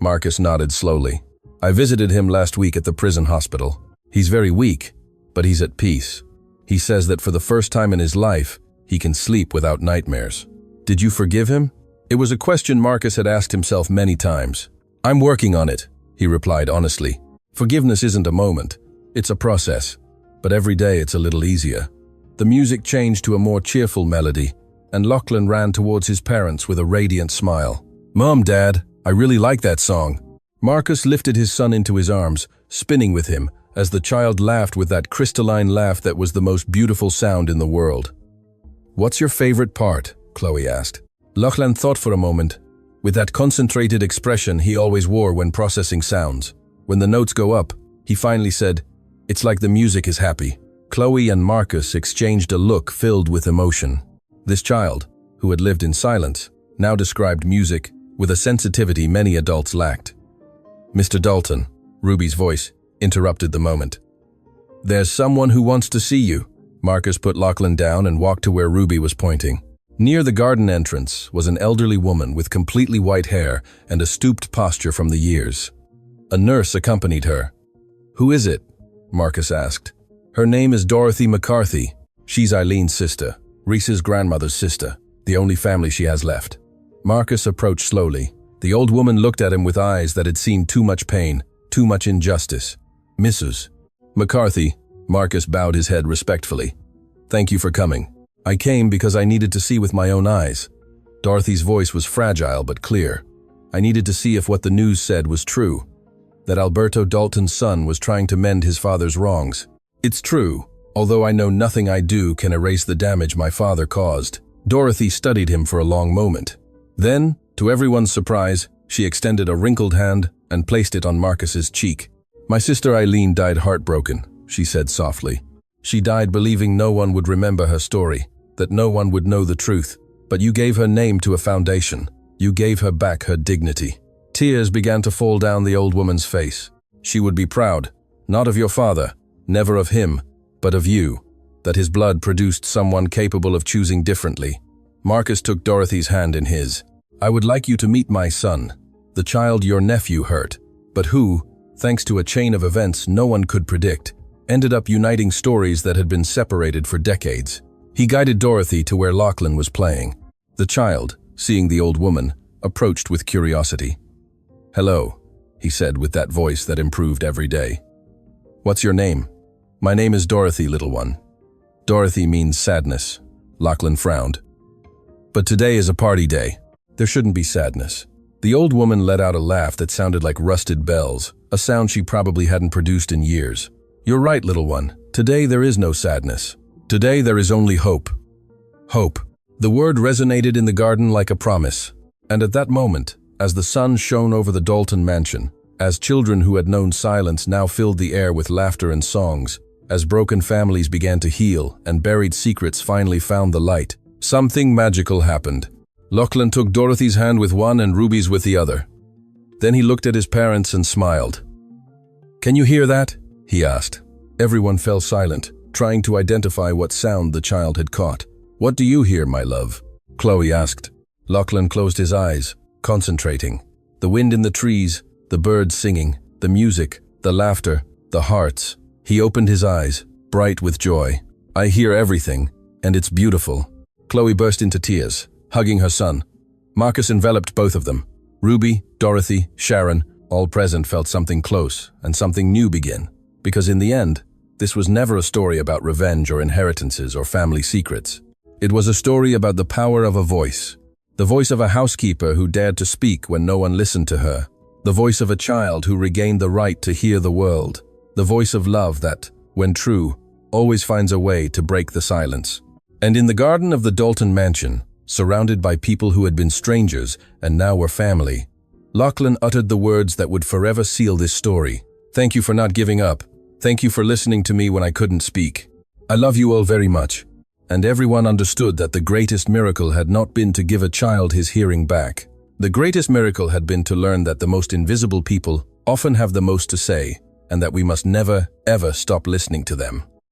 Marcus nodded slowly. "I visited him last week at the prison hospital. He's very weak, but he's at peace. He says that for the first time in his life, he can sleep without nightmares." "Did you forgive him?" It was a question Marcus had asked himself many times. "I'm working on it," he replied honestly. "Forgiveness isn't a moment, it's a process. But every day it's a little easier." The music changed to a more cheerful melody, and Lachlan ran towards his parents with a radiant smile. "Mom, Dad, I really like that song." Marcus lifted his son into his arms, spinning with him, as the child laughed with that crystalline laugh that was the most beautiful sound in the world. "What's your favorite part?" Chloe asked. Lachlan thought for a moment, with that concentrated expression he always wore when processing sounds. When the notes go up, he finally said, "It's like the music is happy." Chloe and Marcus exchanged a look filled with emotion. This child, who had lived in silence, now described music with a sensitivity many adults lacked. "Mr. Dalton," Ruby's voice interrupted the moment. "There's someone who wants to see you." Marcus put Lachlan down and walked to where Ruby was pointing. Near the garden entrance was an elderly woman with completely white hair and a stooped posture from the years. A nurse accompanied her. "Who is it?" Marcus asked. "Her name is Dorothy McCarthy. She's Eileen's sister, Reese's grandmother's sister, the only family she has left." Marcus approached slowly. The old woman looked at him with eyes that had seen too much pain, too much injustice. "Mrs. McCarthy," Marcus bowed his head respectfully. "Thank you for coming. I came because I needed to see with my own eyes." Dorothy's voice was fragile but clear. "I needed to see if what the news said was true, that Alberto Dalton's son was trying to mend his father's wrongs. It's true, although I know nothing I do can erase the damage my father caused." Dorothy studied him for a long moment. Then, To everyone's surprise, she extended a wrinkled hand and placed it on Marcus's cheek. "My sister Eileen died heartbroken," she said softly. "She died believing no one would remember her story, that no one would know the truth. But you gave her name to a foundation. You gave her back her dignity." Tears began to fall down the old woman's face. She would be proud, not of your father, never of him, but of you, that his blood produced someone capable of choosing differently. Marcus took Dorothy's hand in his. "I would like you to meet my son, the child your nephew hurt, but who, thanks to a chain of events no one could predict, ended up uniting stories that had been separated for decades." He guided Dorothy to where Lachlan was playing. The child, seeing the old woman, approached with curiosity. "Hello," he said with that voice that improved every day. "What's your name?" "My name is Dorothy, little one." "Dorothy means sadness." Lachlan frowned. "But today is a party day. There shouldn't be sadness." The old woman let out a laugh that sounded like rusted bells, a sound she probably hadn't produced in years. "You're right, little one. Today there is no sadness. Today there is only hope." Hope. The word resonated in the garden like a promise. And at that moment, as the sun shone over the Dalton mansion, as children who had known silence now filled the air with laughter and songs, as broken families began to heal and buried secrets finally found the light, something magical happened. Lachlan took Dorothy's hand with one and Ruby's with the other. Then he looked at his parents and smiled. "Can you hear that?" he asked. Everyone fell silent, trying to identify what sound the child had caught. "What do you hear, my love?" Chloe asked. Lachlan closed his eyes, concentrating. The wind in the trees, the birds singing, the music, the laughter, the hearts. He opened his eyes, bright with joy. "I hear everything, and it's beautiful." Chloe burst into tears, hugging her son. Marcus enveloped both of them. Ruby, Dorothy, Sharon, all present felt something close and something new begin. Because in the end, this was never a story about revenge or inheritances or family secrets. It was a story about the power of a voice. The voice of a housekeeper who dared to speak when no one listened to her. The voice of a child who regained the right to hear the world. The voice of love that, when true, always finds a way to break the silence. And in the garden of the Dalton mansion, surrounded by people who had been strangers and now were family, Lachlan uttered the words that would forever seal this story. "Thank you for not giving up. Thank you for listening to me when I couldn't speak. I love you all very much." And everyone understood that the greatest miracle had not been to give a child his hearing back. The greatest miracle had been to learn that the most invisible people often have the most to say, and that we must never, ever stop listening to them.